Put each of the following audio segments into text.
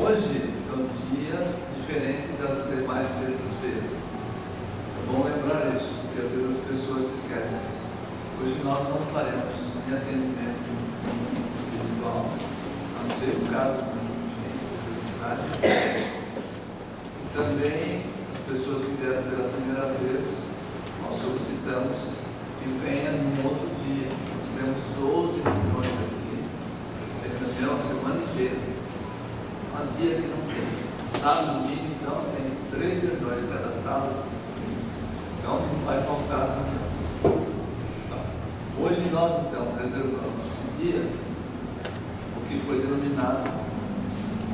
Hoje é um dia diferente das demais terças-feiras. É bom lembrar isso, porque às vezes as pessoas se esquecem. Hoje nós não faremos nem atendimento individual, a não ser o caso de necessidade. E também as pessoas que vieram pela primeira vez, nós solicitamos que venha num outro dia. Nós temos 12 reuniões aqui, reunião a semana inteira. Há dia que não tem. Sábado, domingo, então, tem 3 reuniões cada sábado. Então, não vai faltar reunião. Hoje nós, então, reservamos esse dia, o que foi denominado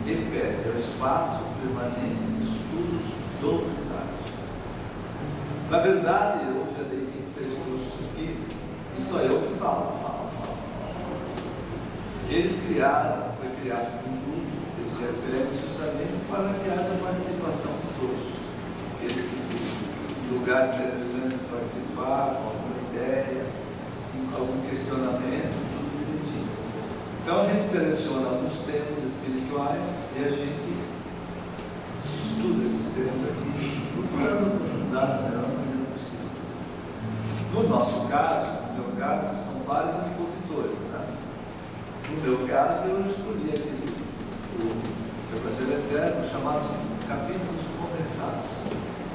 EPED, é o Espaço Permanente de Estudos Doutrinários. Na verdade, eu já dei 26 cursos aqui, e só eu que falo. Eles criaram, foi criado um grupo, esse EPED, justamente para que haja participação de todos. Aqueles que julgarem interessante participar, com alguma ideia, com algum questionamento, tudo direitinho. Então a gente seleciona alguns temas espirituais e a gente estuda esses temas aqui, procurando aprofundar da melhor maneira possível. No nosso caso, no meu caso, são vários expositores, né? No meu caso, eu escolhi aquele o Evangelho Eterno, chamados capítulos condensados.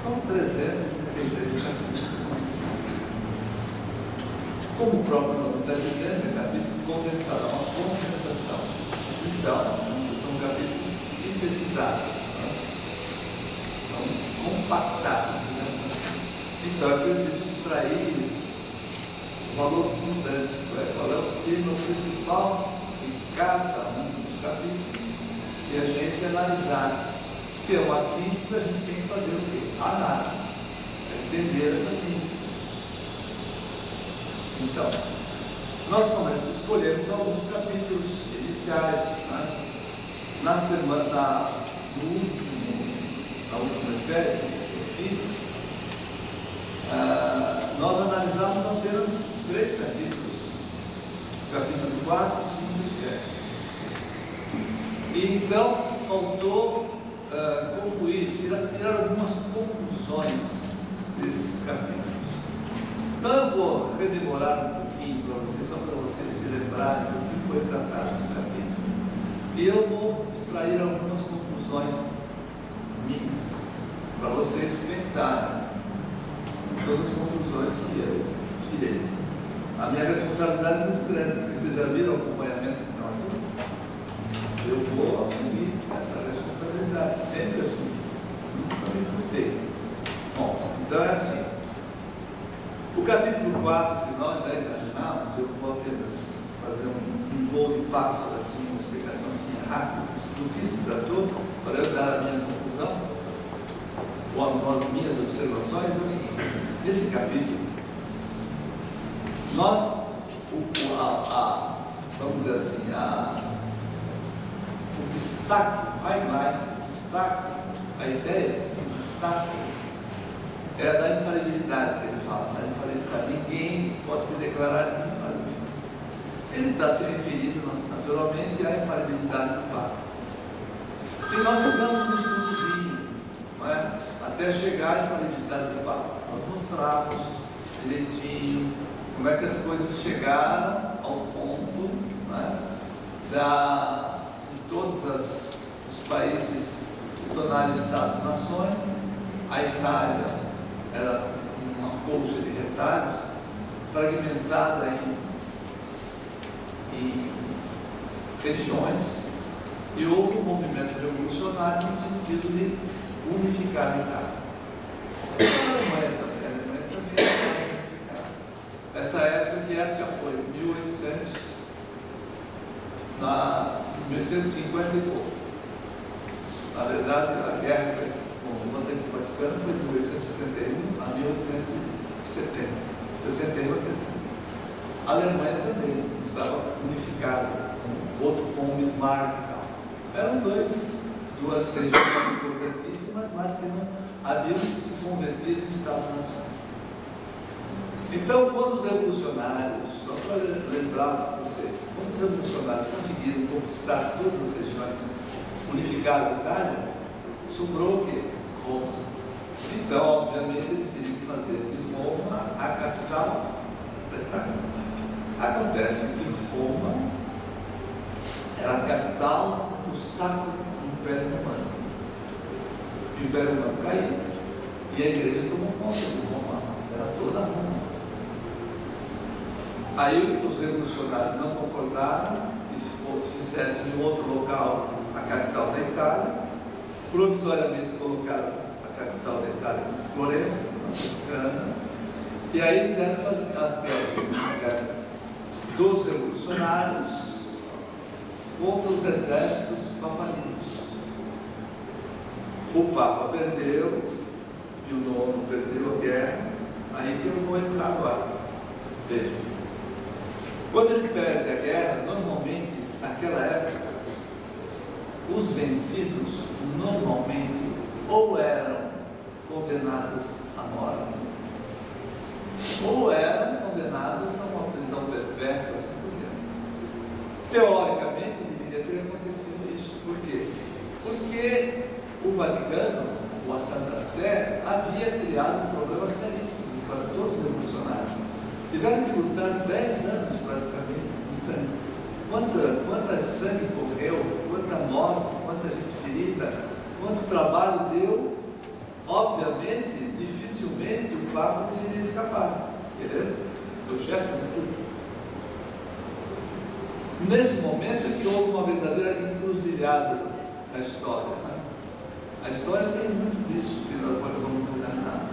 São 333 capítulos condensados. Como o próprio nome está dizendo, é capítulo condensado, é uma condensação. Então, são capítulos sintetizados, né? São compactados, digamos assim. Então, é preciso extrair o valor fundante, qual é o tema principal de cada um dos capítulos, e a gente analisar. Se é uma síntese, a gente tem que fazer o quê? A análise, entender essa síntese. Então, nós escolhemos alguns capítulos iniciais, né? Na última EPED que eu fiz, nós analisamos apenas 3 capítulos, capítulo 4, 5 e 7. E então faltou concluir, tirar algumas conclusões desses capítulos. Então eu vou rememorar um pouquinho para vocês, só para vocês se lembrarem do que foi tratado no capítulo. E eu vou extrair algumas conclusões minhas, para vocês pensarem em todas as conclusões que eu tirei. A minha responsabilidade é muito grande, porque vocês já viram o acompanhamento que não é. Eu vou assumir essa responsabilidade, sempre assumi, nunca me furtei. Bom, então é assim. O capítulo 4 que nós já examinamos, eu vou apenas fazer um voo de passo, assim, uma explicação assim, rápida do que se tratou, para eu dar a minha conclusão, ou as minhas observações. É o seguinte: nesse capítulo, nós, vamos dizer assim, o destaque, o highlight, o destaque, a ideia que se destaca é a da infalibilidade, que ele fala, da infalibilidade. Ninguém pode se declarar infalível. Ele está se referindo naturalmente à infalibilidade do Papa. E nós fizemos um estudozinho, não é? Até chegar à infalibilidade do Papa. Nós mostramos direitinho como é que as coisas chegaram ao ponto, não é? De todos os países se tornarem Estados-nações. A Itália era uma colcha de retalhos, fragmentada em regiões, e houve um movimento revolucionário no sentido de unificar a Itália. A Alemanha também era unificada. Essa época, que época foi? 1850 e pouco. Na verdade, a guerra que eu tenho participando foi de 1861 a 1870. 61 a 70. A Alemanha também estava unificada, com o Bismarck e tal. Eram duas regiões importantíssimas, mas que não haviam se convertido em Estados-nações. Então, quando os revolucionários, só para lembrar para vocês, quando os revolucionários conseguiram conquistar todas as regiões unificaram a Itália, sobrou o quê? Roma. Então, obviamente, eles teriam que fazer de Roma a capital da Itália. Acontece que Roma era a capital do Sacro Império Romano. O Império Romano caiu e a igreja tomou conta de Roma, era toda Roma. Aí os revolucionários não concordaram que se fizesse em outro local a capital da Itália, provisoriamente colocaram a capital da Itália em Florença, na Toscana, e aí deram as guerras dos revolucionários contra os exércitos papalinos. O Papa perdeu, Pio IX perdeu a guerra, aí que eu vou entrar agora. Veja, quando ele perde a guerra, normalmente, naquela época, os vencidos normalmente ou eram condenados à morte, ou eram condenados a uma prisão perpétua, assim por diante. Teoricamente, deveria ter acontecido isso. Por quê? Porque o Vaticano, ou a Santa Sé, havia criado um problema seríssimo para todos os revolucionários. Tiveram que lutar 10 anos praticamente com sangue. Quanta sangue correu, quanta morte, quanta gente ferida, quanto trabalho deu. Obviamente, dificilmente o Papa deveria escapar. Ele foi o chefe de tudo. Nesse momento é que houve uma verdadeira encruzilhada na história. Né? A história tem muito disso que nós vamos examinar.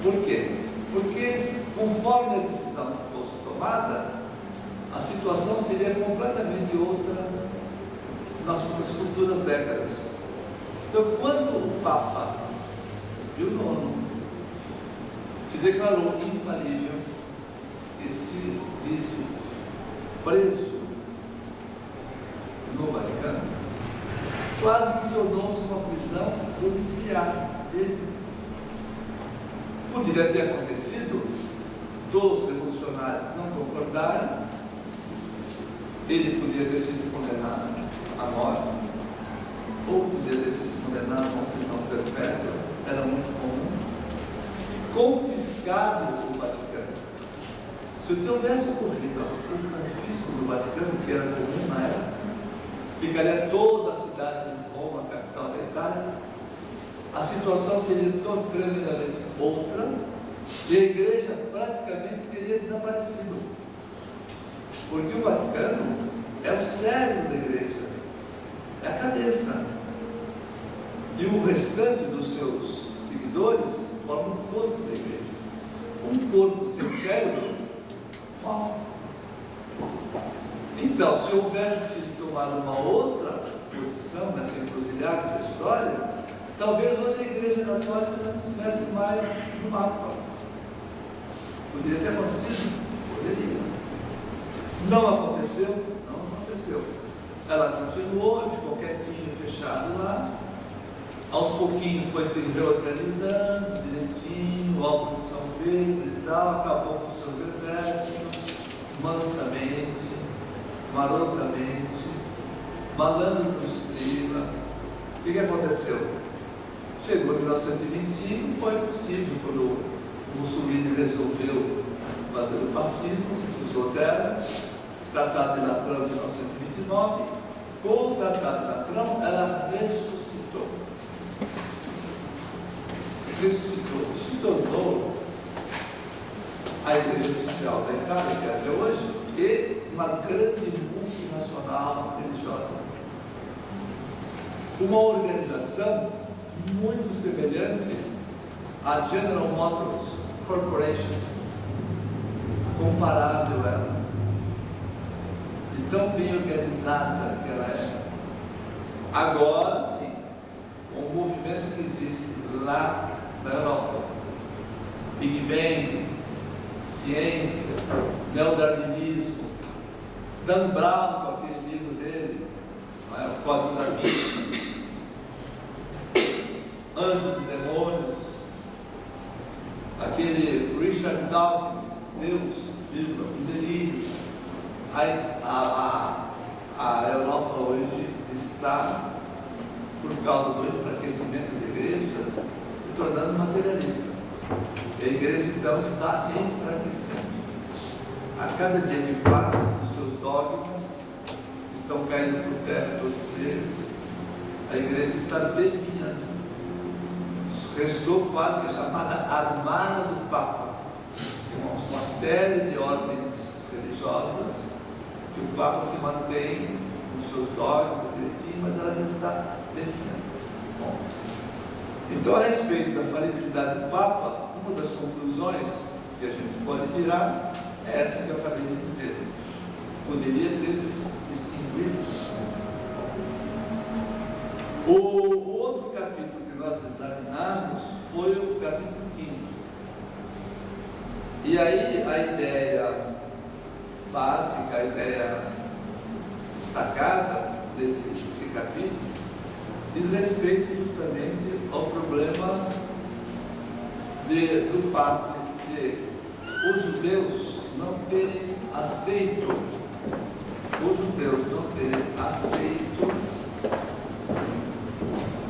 Por quê? Porque conforme a decisão fosse tomada, a situação seria completamente outra nas futuras décadas. Então, quando o Papa Pio IX se declarou infalível e se disse preso no Vaticano, quase que tornou-se uma prisão domiciliar dele. Poderia ter acontecido dos revolucionários não concordarem, ele poderia ter sido condenado à morte, ou poderia ter sido condenado a uma prisão perpétua, era muito comum, confiscado o Vaticano. Se tivesse ocorrido o confisco do Vaticano, que era comum na época, ficaria toda a cidade de Roma, a capital da Itália, a situação seria tremendamente outra, e a igreja praticamente teria desaparecido. Porque o Vaticano é o cérebro da igreja, é a cabeça. E o restante dos seus seguidores forma o corpo da igreja. Um corpo sem cérebro, mal. Então, se houvesse sido tomada uma outra posição nessa encruzilhada da história, talvez hoje a igreja católica não estivesse mais no mapa. Poderia ter acontecido? Poderia. Não aconteceu? Não aconteceu. Ela continuou, ficou quietinha, fechado lá. Aos pouquinhos foi se reorganizando direitinho, o álbum de São Pedro e tal, acabou com seus exércitos, mansamente, marotamente, malandro do estrela. O que aconteceu? Chegou em 1925, foi possível, quando o Mussolini resolveu fazer o fascismo, precisou dela. Tratado de Latrão de 1929, com o Tratado de Latrão, ela ressuscitou. Se tornou a igreja oficial da Itália, que é até hoje, e uma grande multinacional religiosa. Uma organização muito semelhante à General Motors Corporation, comparável a ela, de tão bem organizada que ela é. Agora sim, um movimento que existe lá na Europa, Big Bang, ciência, neodarwinismo, Dan Brown com aquele livro dele, o Código da Vida, Anjos e Demônios, aquele Richard Dawkins, Deus, vírgula, um delírio. A Europa hoje está, por causa do enfraquecimento da igreja, se tornando materialista. E a igreja então está enfraquecendo. A cada dia que passa, os seus dogmas estão caindo por terra, todos eles. A igreja está definhando. Restou quase que a chamada armada do Papa. Irmãos, uma série de ordens religiosas que o Papa se mantém nos seus dogmas direitinho, mas ela já está definhando. Bom, então, a respeito da falibilidade do Papa, uma das conclusões que a gente pode tirar é essa que eu acabei de dizer. Poderia ter se extinguido. O outro capítulo que nós examinamos foi o capítulo 5. E aí a ideia básica, a ideia destacada desse capítulo diz respeito justamente ao problema do fato de os judeus não terem aceito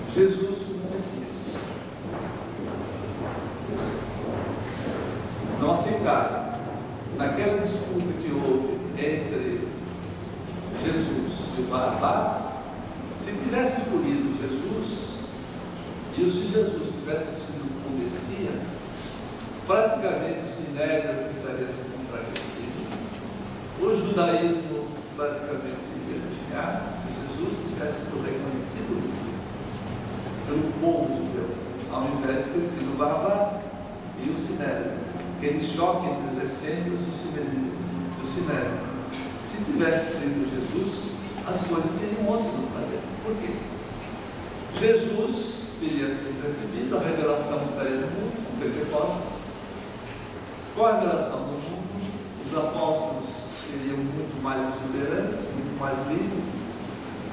Jesus como Messias. Não aceitaram. Naquela disputa que houve entre Jesus e Barrabás, se tivesse escolhido Jesus, e se Jesus tivesse sido o Messias, praticamente o Sinédrio estaria sendo enfraquecido, o judaísmo praticamente iria desviar, se Jesus tivesse sido reconhecido Messias pelo povo judeu, ao invés de ter sido Barrabás e o Sinédrio, aquele choque entre os essênios e o Sinédrio. Se tivesse sido Jesus, as coisas seriam outras no planeta. Por quê? Jesus teria sido recebido, a revelação estaria no mundo, com Pentecostes. Com a revelação do mundo, os apóstolos seriam muito mais exuberantes, muito mais livres.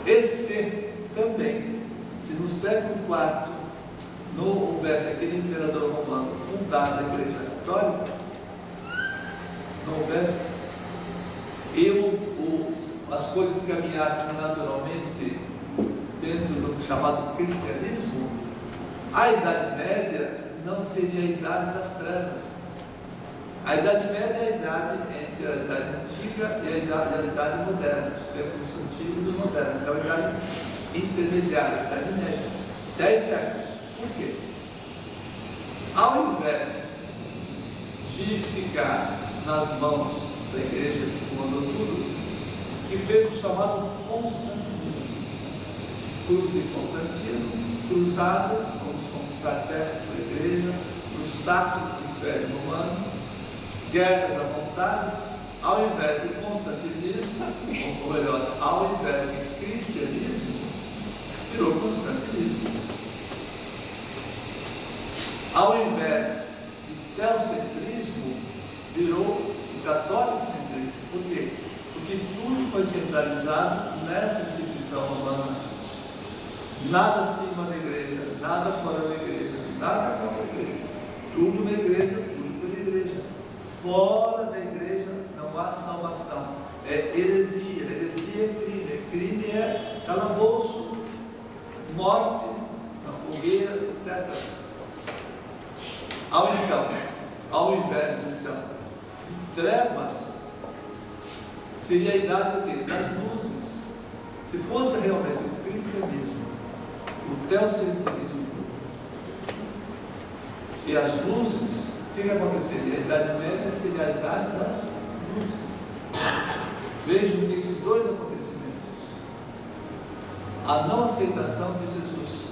E se também, se no século IV não houvesse aquele imperador romano fundado a Igreja Católica, não houvesse, e as coisas caminhassem naturalmente dentro do chamado cristianismo, a Idade Média não seria a Idade das Trevas. A Idade Média é a idade entre a Idade Antiga e a Idade Moderna, os tempos antigos e modernos. Então, a Idade Intermediária, a Idade Média, 10 séculos. Por quê? Ao invés de ficar nas mãos da igreja que comandou tudo, que fez o chamado constantinismo. Cruz de Constantino, cruzadas, vamos conquistar terras para a igreja, no sacro do Império Romano, guerras à vontade, ao invés de constantinismo, ou melhor, ao invés de cristianismo, virou constantinismo. Ao invés de teocentrismo, virou católico-centrismo. Por quê? Porque tudo foi centralizado nessa instituição romana. Nada acima da igreja, nada fora da igreja, nada contra a igreja. Tudo na igreja, tudo pela igreja. Fora da igreja não há salvação. É heresia. Heresia é crime. Crime é calabouço, morte, na fogueira, etc. Ao invés então de trevas, seria a idade das luzes. Se fosse realmente o cristianismo, o teocentrismo e as luzes, o que aconteceria? A Idade Média seria a idade das luzes. Vejam que esses dois acontecimentos, a não aceitação de Jesus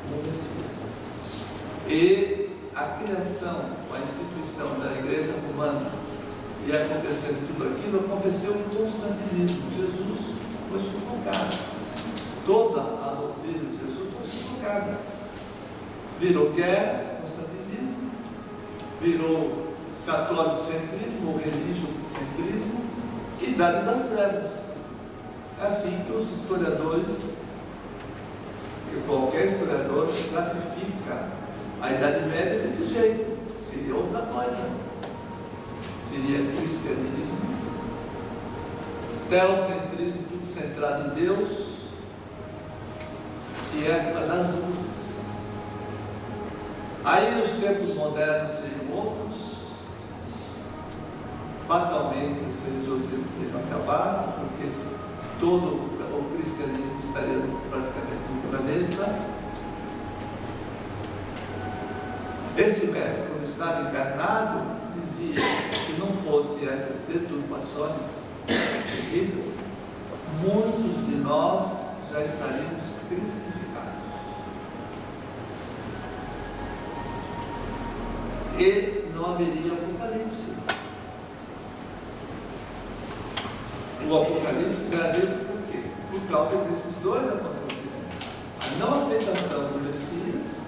como Messias e a criação, a instituição da igreja romana, e acontecendo tudo aquilo, aconteceu com o constantinismo. Jesus foi sufocado. Toda a doutrina de Jesus foi sufocada. Virou guerras, constantinismo, virou católico-centrismo ou religio-centrismo, e idade das trevas. É assim que os historiadores, que qualquer historiador classifica a Idade Média desse jeito. Seria outra coisa. Seria cristianismo, teocentrismo, tudo centrado em Deus, que é a época das luzes. Aí os tempos modernos seriam outros. Fatalmente esse religiosismo teria acabado, porque todo o cristianismo estaria praticamente no planeta. Esse mestre, quando estava encarnado, dizia: se não fosse essas deturpações terríveis, muitos de nós já estaríamos cristificados. E não haveria apocalipse. O apocalipse vai haver por quê? Por causa desses dois acontecimentos: a não aceitação do Messias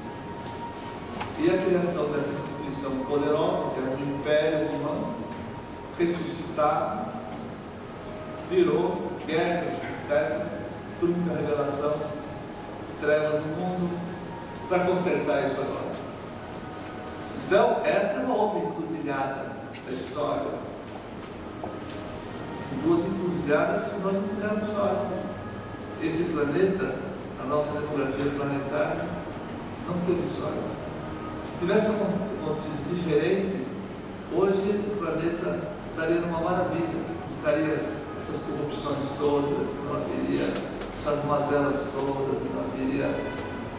e a criação dessa instituição poderosa, que era um império romano, ressuscitado, virou guerra, etc. Trunca a revelação, trevas no mundo, para consertar isso agora. Então, essa é uma outra encruzilhada da história. Duas encruzilhadas que nós não tivemos sorte. Esse planeta, a nossa demografia planetária, não teve sorte. Se tivesse acontecido diferente, hoje o planeta estaria numa maravilha, não estaria essas corrupções todas, não haveria essas mazelas todas, não haveria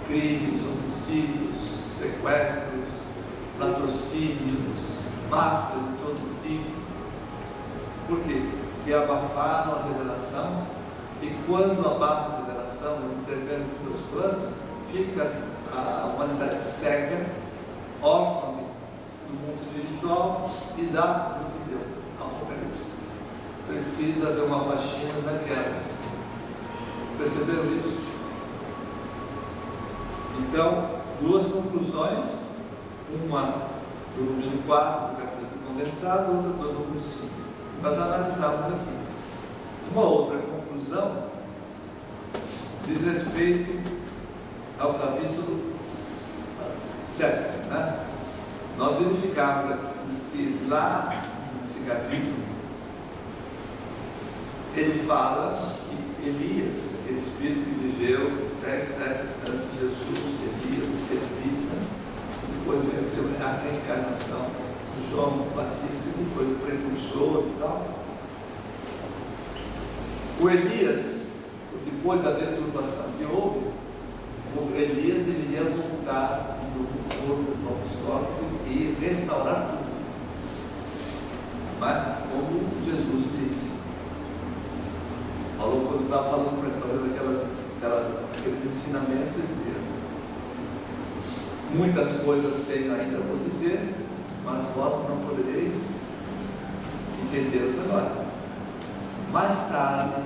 crimes, homicídios, sequestros, latrocínios, máfias de todo tipo. Por quê? Porque abafaram a revelação, e quando abafam a revelação e intervêm nos seus planos, fica a humanidade cega, órfã do mundo espiritual, e dá o que deu, Apocalipse. Precisa haver uma faxina daquelas. Perceberam isso? Então, duas conclusões, uma do número 4 do capítulo condensado, outra do número 5. Nós analisamos aqui. Uma outra conclusão diz respeito ao capítulo 7, né? Nós verificamos que lá nesse capítulo ele fala que Elias, aquele espírito que viveu 10 séculos antes de Jesus, Elias, o presbítero, depois venceu a reencarnação de João Batista, que foi o precursor e tal. O Elias, depois da deturpação que houve, o Elias deveria voltar no corpo dos novos corpos e restaurar tudo. Mas, como Jesus disse, falou quando estava falando para ele, fazendo aqueles ensinamentos, ele dizia: muitas coisas tenho ainda a vos dizer, mas vós não podereis entendê-los agora. Mais tarde,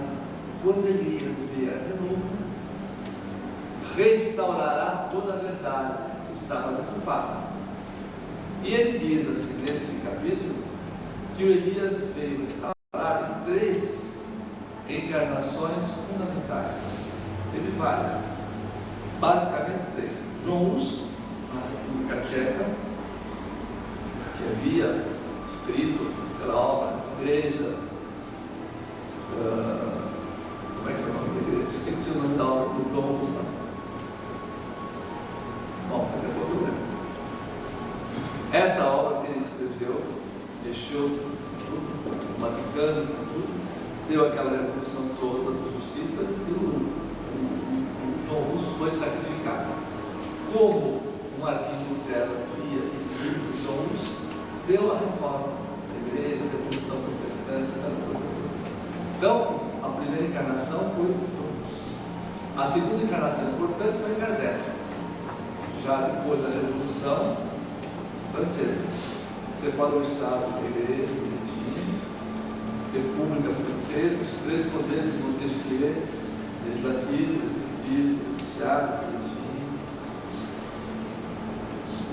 quando Elias vier de novo, restaurará toda a verdade que estava deturpada. E ele diz assim, nesse capítulo, que o Elias veio restaurar em 3 encarnações fundamentais. Teve várias, basicamente 3. João Hus, na República Tcheca, que havia escrito pela obra Igreja, como é que é o nome da igreja? Esqueci o nome da obra do João Hus. Bom, daqui a pouco eu lembro. Essa obra que ele escreveu, deixou tudo, o Vaticano, tudo, deu aquela revolução toda dos hussitas, e o João Hus foi sacrificado. Como o Martinho Lutero via e o João Hus, deu a reforma da igreja, a revolução protestante, aquela coisa toda. Então, a primeira encarnação foi o João Hus. A segunda encarnação importante foi Kardec, já depois da Revolução Francesa. Separou o Estado da igreja, bonitinho, República Francesa, os 3 poderes de Montesquieu, legislativo, executivo, judiciário, bonitinho.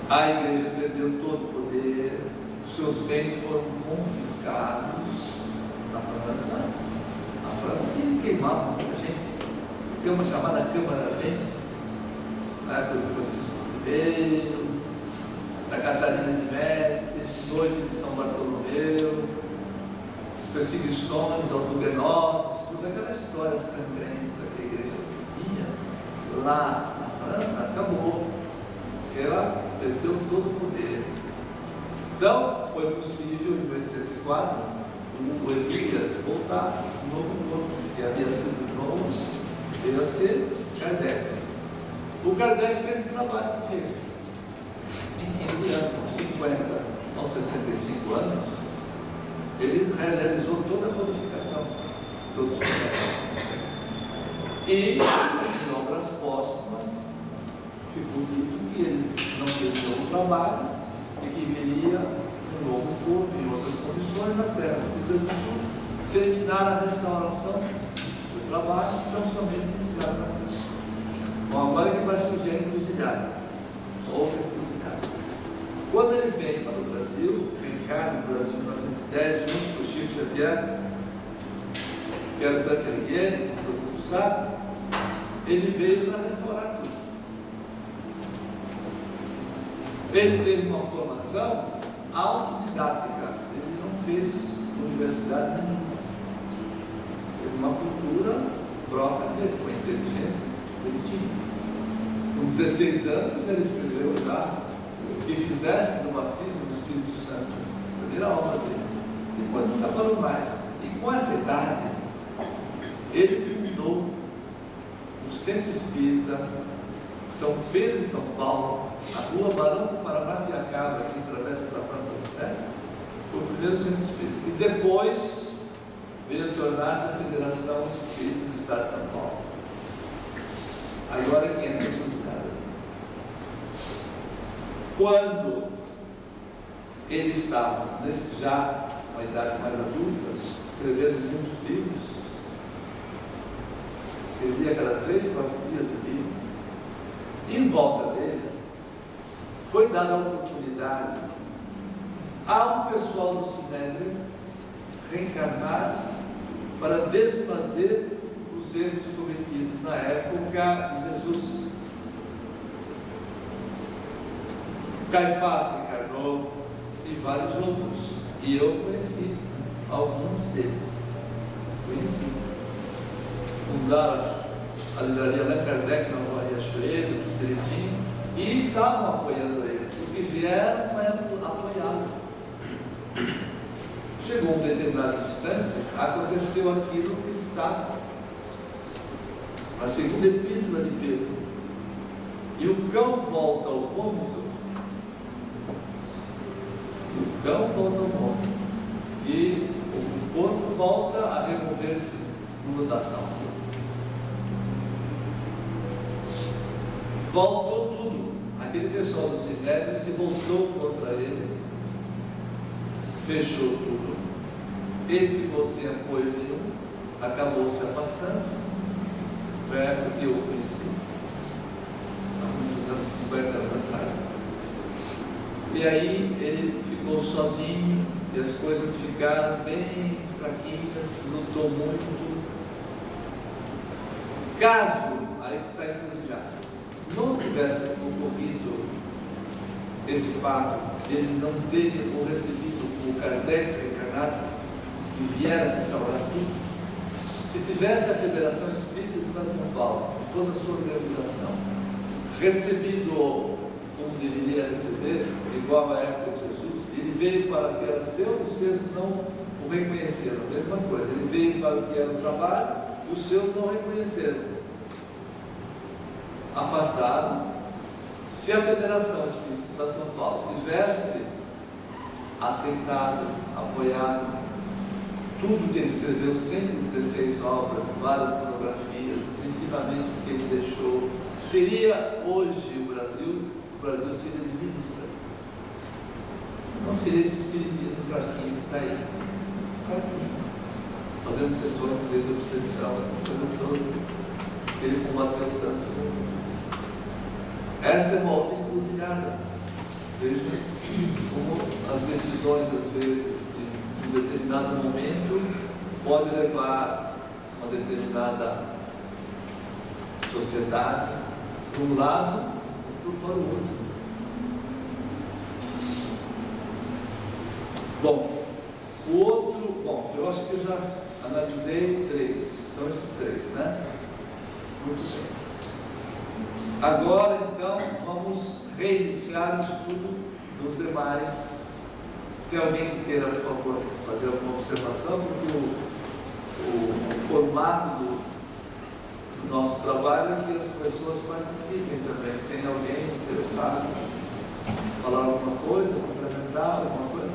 A igreja perdeu todo o poder, os seus bens foram confiscados na França. A França queimava muita gente. Tem uma chamada Câmara Ardente, na época do Francisco I, da Catarina de Médici, noite de São Bartolomeu, as perseguições aos huguenotes, toda aquela história sangrenta que a igreja tinha, lá na França, acabou, porque ela perdeu todo o poder. Então, foi possível, em 1804, o Elias voltar, um novo corpo, que havia sido Jones, veio a ser Kardec. O Kardec fez o trabalho que fez. Em 15 anos, com 50 aos 65 anos, ele realizou toda a codificação, todos os métodos. E, em obras póstumas, ficou dito que ele não terminou o trabalho e que viria um novo corpo em outras condições na Terra do Cruzeiro do Sul, terminar a restauração do seu trabalho, não somente iniciado na Cruz. Bom, agora que vai surgir a encruzilhada, outra encruzilhada. Quando ele vem para o Brasil, reencarna no Brasil em 1910, junto com o Chico Xavier, que era o Dante Alighieri, todo mundo sabe, ele veio para restaurar tudo. Ele teve uma formação autodidática, ele não fez universidade nenhuma. Teve uma cultura própria dele, com a inteligência que ele tinha. Com 16 anos, ele escreveu já o que fizesse no batismo do Espírito Santo, a primeira obra dele. Depois nunca parou mais. E com essa idade, ele fundou o Centro Espírita São Pedro e São Paulo, na rua Barão do Paranapiacaba, aqui em Travessa da Praça do Século. Foi o primeiro centro espírita. E depois veio a tornar-se a Federação Espírita do Estado de São Paulo. Agora que entra os caras. Quando ele estava já uma idade mais adulta, escrevendo muitos livros, escrevia a cada 3, 4 dias do livro, em volta dele foi dada a oportunidade ao pessoal do Sinédrio reencarnar para desfazer os erros cometidos na época de Jesus. Caifás reencarnou e vários outros, e eu conheci alguns deles. Conheci. Fundaram a livraria Allan Kardec na Rua Riachuelo, tudo direitinho, e estavam apoiando ele, porque vieram para apoiá-lo. Chegou um determinado instante, aconteceu aquilo que está na segunda epístola de Pedro. E o cão volta ao vômito. O cão volta ao vômito. E o corpo volta a remover-se no lodação. Voltou tudo. Aquele pessoal do Sinédrio se voltou contra ele, fechou tudo. Ele ficou sem apoio nenhum, acabou se afastando. Foi a época que eu o conheci, há muitos anos, 50 anos atrás. E aí ele ficou sozinho e as coisas ficaram bem fraquinhas, lutou muito. Caso, aí que está encruzilhado, não tivesse ocorrido esse fato de eles não terem recebido o Kardec reencarnado que viera restaurar tudo, se tivesse a Federação Espírita de São Paulo, com toda a sua organização, recebido como deveria receber, igual à época de Jesus, ele veio para o que era seu, os seus não o reconheceram, a mesma coisa, ele veio para o que era o trabalho, os seus não reconheceram. Afastado. Se a Federação Espírita de São Paulo tivesse aceitado, apoiado tudo que ele escreveu, 116 obras, várias monografias, principalmente o que ele deixou, seria hoje o Brasil seria divinista. Não seria esse espiritismo fraquinho que está aí, fraquinho, fazendo sessões de desobsessão, essas coisas todas que ele combateu tanto. Essa é uma outra encruzilhada. Veja como as decisões, às vezes, de um determinado momento, pode levar uma determinada sociedade para um lado ou para o outro. Bom, eu acho que eu já analisei 3, são esses 3, né? Muito bem. Agora, então, vamos reiniciar o estudo dos demais. Tem alguém que queira, por favor, fazer alguma observação? Porque o formato do nosso trabalho é que as pessoas participem também. Tem alguém interessado em falar alguma coisa, complementar alguma coisa?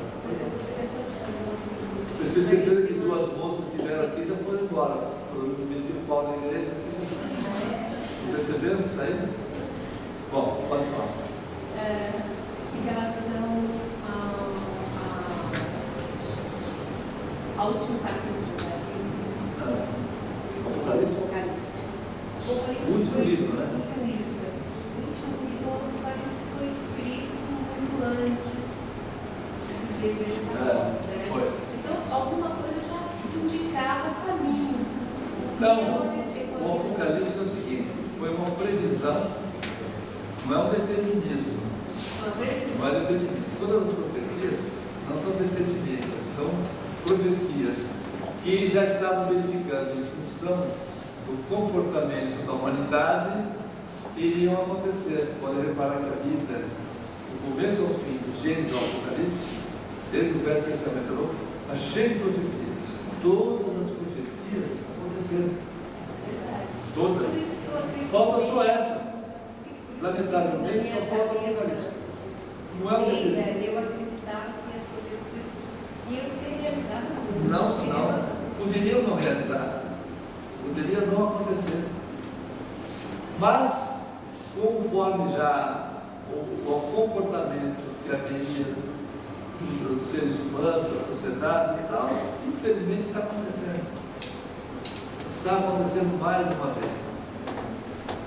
Vocês perceberam que duas moças que vieram aqui já foram embora. Provavelmente o pau na igreja. Perceberam isso aí? Bom, pode falar. Em relação ao último capítulo da Bíblia. O último livro, né? O último livro do Apocalipse foi escrito muito antes do livro de foi. Então, alguma coisa já indicava o caminho. Não, o Apocalipse é o seguinte, foi uma previsão, não é um determinismo. Não é determinismo. Todas as profecias não são deterministas, são profecias que já estavam verificando em função do comportamento da humanidade que iriam acontecer. Podem reparar que a Bíblia, do começo ao fim, do Gênesis ao Apocalipse, desde o Velho Testamento ao Novo, está cheio de profecias. Todas as profecias aconteceram. Todas. Falta só essa. Lamentavelmente, só falta o Apocalipse. Não é o determinismo. Eu acreditava que as profecias iam ser realizadas mesmo. Não. Poderiam não realizar. Poderia não acontecer. Mas, conforme já o comportamento que haveria dos seres humanos, da sociedade e tal, infelizmente está acontecendo. Está acontecendo mais uma vez.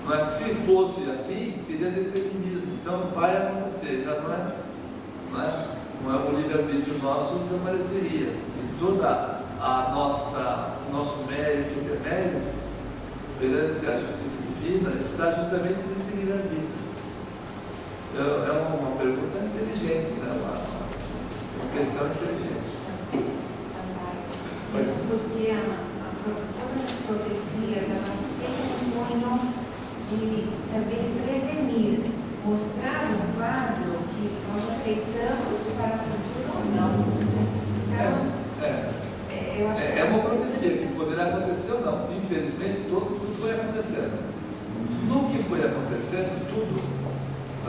Não é que se fosse assim, seria determinismo. Então vai acontecer, já não é o livre-arbítrio nosso, desapareceria. E toda o nosso mérito e demérito perante a justiça divina está justamente nesse livre-arbítrio. É uma pergunta inteligente, né? Uma questão inteligente. Porque todas as profecias, elas têm um cunho de também prevenir, mostrar um quadro que nós aceitamos para o futuro ou não. Então, eu acho é uma profecia que poderá acontecer ou não. Infelizmente, tudo foi acontecendo. No que foi acontecendo, tudo,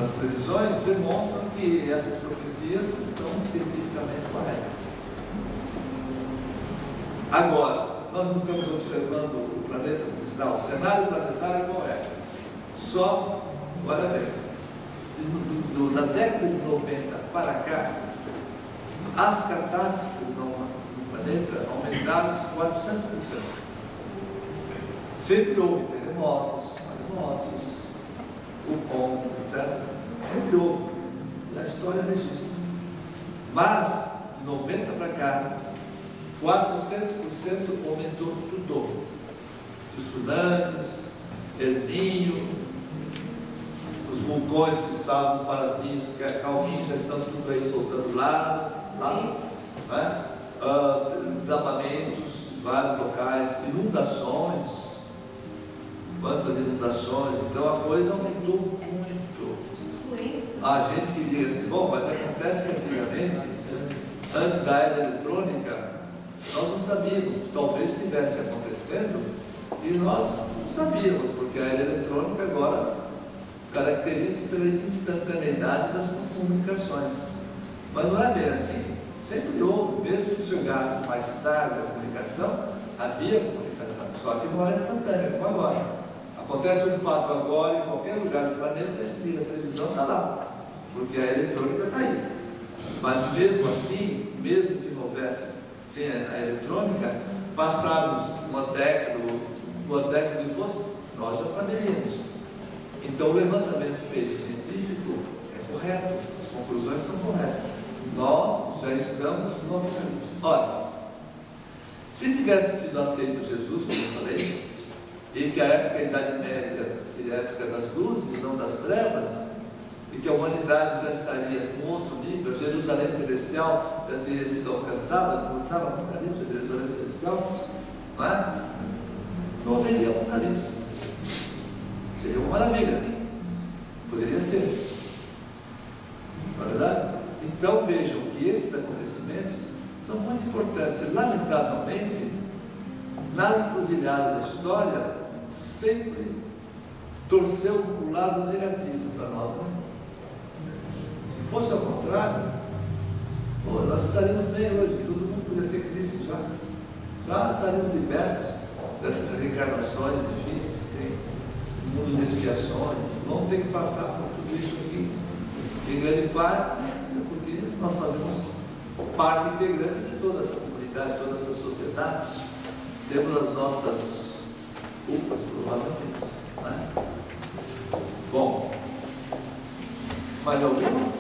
as previsões demonstram que essas profecias estão cientificamente corretas. Agora, nós não estamos observando o planeta como está, o cenário planetário qual é? Só, olha bem, da década de 90 para cá, as catástrofes no planeta aumentaram 400%. Sempre houve terremotos, maremotos, vulcões, etc. Sempre houve. E a história registra. Mas, de 90 para cá, 400% aumentou tudo. Tsunamis, El Niño, os vulcões que estavam paradinhos, calminhos, já estão tudo aí soltando lavas, né? Desabamentos em vários locais, inundações, quantas inundações, então a coisa aumentou muito. A gente que diz assim, bom, mas acontece que antigamente, antes da era eletrônica, nós não sabíamos, talvez estivesse acontecendo e nós não sabíamos, porque a era eletrônica agora caracteriza-se pela instantaneidade das comunicações. Mas não é bem assim. Sempre houve, mesmo que chegasse mais tarde a comunicação, havia comunicação, só que não era instantânea, como agora. Acontece um fato agora em qualquer lugar do planeta, a gente liga a televisão, está lá, porque a eletrônica está aí. Mas mesmo assim, mesmo que não houvesse sem a eletrônica, passados uma década ou 2 décadas que fosse, nós já saberíamos. Então o levantamento feito científico é correto, as conclusões são corretas. Nós já estamos no Apocalipse. Olha, se tivesse sido aceito Jesus, como eu falei, e que a época da Idade Média seria a época das luzes e não das trevas, e que a humanidade já estaria com outro nível, Jerusalém Celestial já teria sido alcançada, como estava no Apocalipse, Jerusalém Celestial, não é? Não haveria Apocalipse. Seria um maravilha. Poderia ser. Não é verdade? Então vejam que esses acontecimentos são muito importantes. E, lamentavelmente, na encruzilhada da história, sempre torceu para o lado negativo para nós. Né? Se fosse ao contrário, nós estaríamos bem hoje. Todo mundo podia ser Cristo já. Já estaríamos libertos dessas reencarnações difíceis que tem, no mundo de expiações. Vamos ter que passar por tudo isso aqui. Em grande parte, porque nós fazemos parte integrante de toda essa comunidade, toda essa sociedade. Temos as nossas culpas, provavelmente. Né? Bom, mais alguma?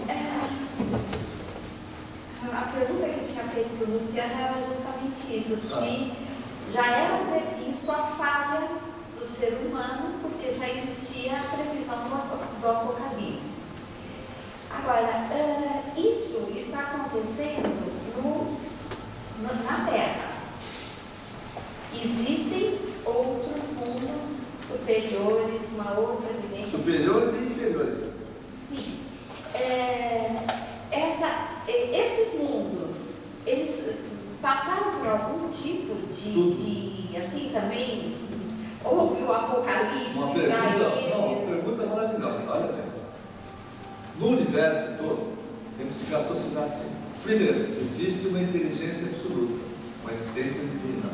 A pergunta que eu tinha feito para o Luciano era justamente isso: se já era previsto a falha do ser humano, porque já existia a previsão do Apocalipse. Agora, isso está acontecendo na Terra. Existem outros mundos superiores, uma outra vivência. Superiores e inferiores. Sim. Esses mundos, eles passaram por algum tipo de assim também? Houve o Apocalipse para eles? Uma pergunta maravilhosa. Olha bem. No universo todo, temos que raciocinar assim. Primeiro, existe uma inteligência absoluta, uma essência divina.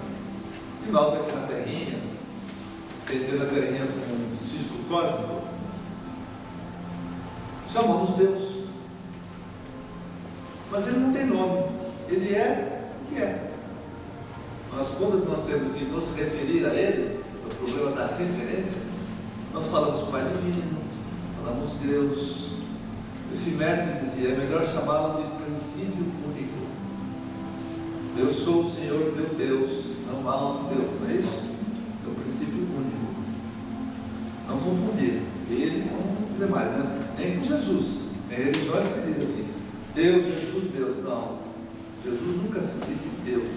E nós aqui na Terrinha, entendendo a Terrinha como um cisco cósmico, chamamos Deus. Mas ele não tem nome, ele é o que é. Mas quando nós temos que nos referir a ele, o problema da referência, nós falamos Pai Divino, falamos Deus. Esse mestre dizia, é melhor chamá-lo de princípio único. Eu sou o Senhor teu Deus, não há outro Deus, não é isso? É o princípio único. Não confundir ele com os demais, né? Nem com Jesus. Tem religiões que dizem assim, Deus, Jesus, Deus. Não, Jesus nunca se disse Deus.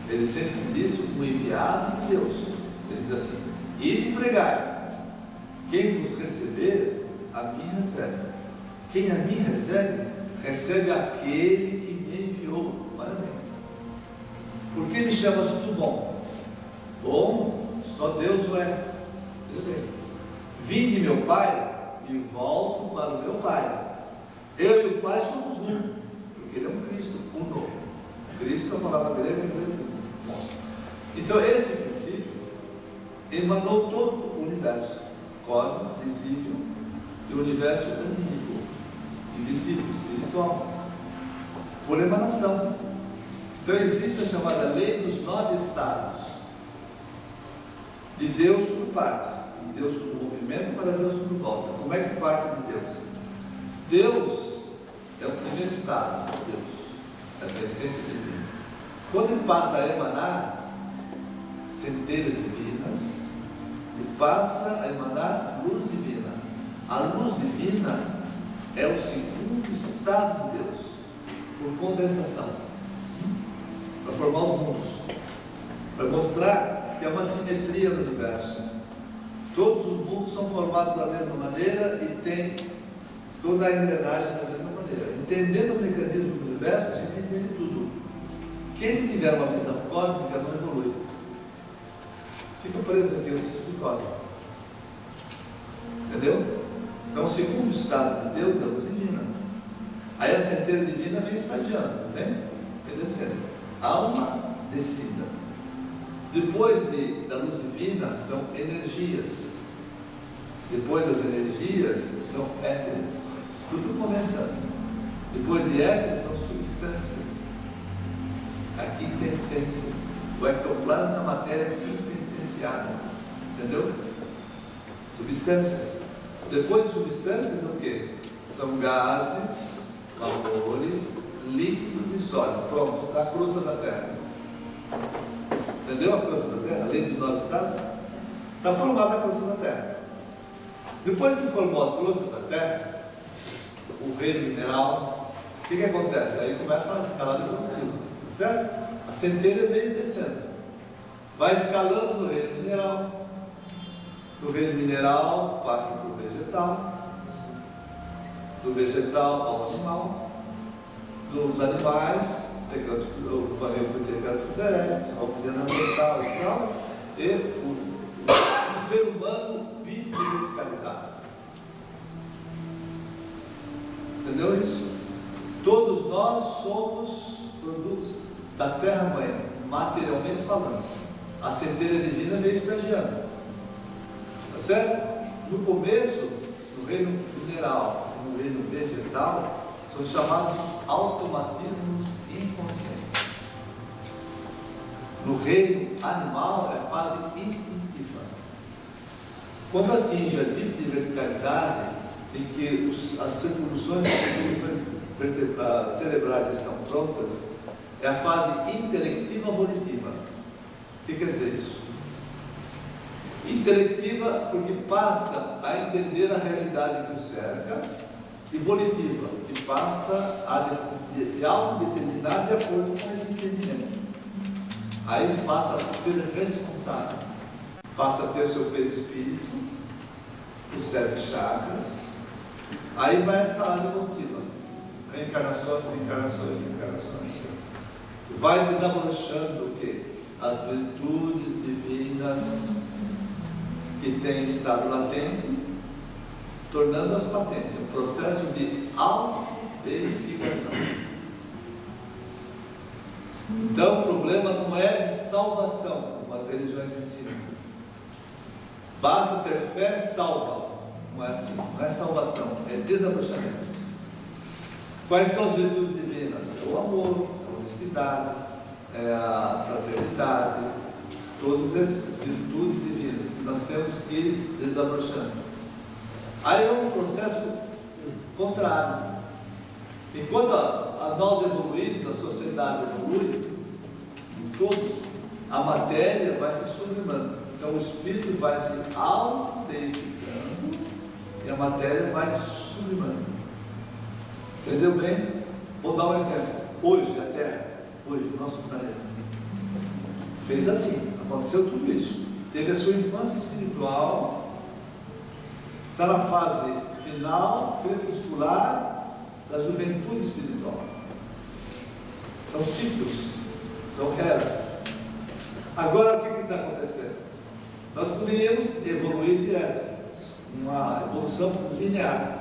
Ele sempre se disse o enviado de Deus. Ele diz assim, ide pregar. Quem nos receber, a mim recebe. Quem a mim recebe, recebe aquele que me enviou. Olha bem. Por que me chamas tu bom? Bom, só Deus o é. Vim de meu Pai e volto para o meu Pai. Eu e o Pai somos um, porque ele é um Cristo, uno. Cristo, a palavra grega, quer dizer um. Então, esse princípio emanou todo o universo cósmico, visível, e o universo anímico, invisível, espiritual, por emanação. Então, existe a chamada lei dos 9 estados. De Deus tudo parte, de Deus tudo movimento, para Deus tudo volta. Como é que parte de Deus? Deus é o primeiro estado de Deus, essa essência divina. Quando ele passa a emanar centelhas divinas, ele passa a emanar luz divina. A luz divina é o segundo estado de Deus, por condensação, para formar os mundos, para mostrar que é uma simetria no universo. Todos os mundos são formados da mesma maneira e tem toda a engrenagem da mesma maneira. Entendendo o mecanismo do universo, a gente entende tudo. Quem não tiver uma visão cósmica não evolui. Fica preso aqui o ciclo cósmico. Entendeu? Então, o segundo estado de Deus é a luz divina. Aí a centelha divina vem estagiando, vem descendo. Há uma descida. Depois da luz divina são energias. Depois das energias são éteres. Tudo começa. Depois de éteres são substâncias. A quintessência. O ectoplasma é a matéria quintessenciada. Entendeu? Substâncias. Depois de substâncias, o que? São gases, vapores, líquidos e sólidos. Pronto, está a crosta da Terra. Entendeu a crosta da Terra? Além dos 9 estados, está formada a crosta da Terra. Depois que formou a crosta da Terra, o reino mineral, o que acontece? Aí começa a escalada evolutiva, tá certo? A centelha veio descendo, vai escalando no reino mineral, Do reino mineral passa para o vegetal, do vegetal ao animal, dos animais, o parênteses eréticos, a opinião ambiental e tal, e o ser humano biverticalizado. Entendeu isso? Todos nós somos produtos da terra-mãe, materialmente falando. A centelha divina veio estagiando. Tá certo? No começo, no reino mineral e no reino vegetal, são chamados de automatismos inconscientes. No reino animal, é quase instintiva. Quando atinge a biverticalidade, em que as circulações cerebrais estão prontas, é a fase intelectiva volitiva. O que quer dizer isso? Intelectiva porque passa a entender a realidade que o cerca, e volitiva, que passa a se autodeterminar de acordo com esse entendimento. Aí passa a ser responsável, passa a ter o seu perispírito, os 7 chakras. Aí vai a escalada evolutiva, reencarnações, reencarnações, reencarnações. Vai desabrochando o quê? As virtudes divinas que têm estado latente, tornando-as patentes. É um processo de auto-verificação. Então o problema não é de salvação, como as religiões ensinam. Basta ter fé, salva. Não é assim, não é salvação, é desabrochamento. Quais são as virtudes divinas? É o amor, a honestidade, é a fraternidade, todas essas virtudes divinas que nós temos que ir desabrochando. Aí é um processo contrário. Enquanto nós evoluímos, a sociedade evolui, em todo, a matéria vai se sublimando. Então o espírito vai se auto-deificando e a matéria vai sublimando. Entendeu bem? Vou dar um exemplo. Hoje, a Terra, hoje, o nosso planeta, fez assim, aconteceu tudo isso. Teve a sua infância espiritual, está na fase final, crepuscular, da juventude espiritual. São ciclos, são eras. Agora, o que está acontecendo? Nós poderíamos evoluir direto, uma evolução linear.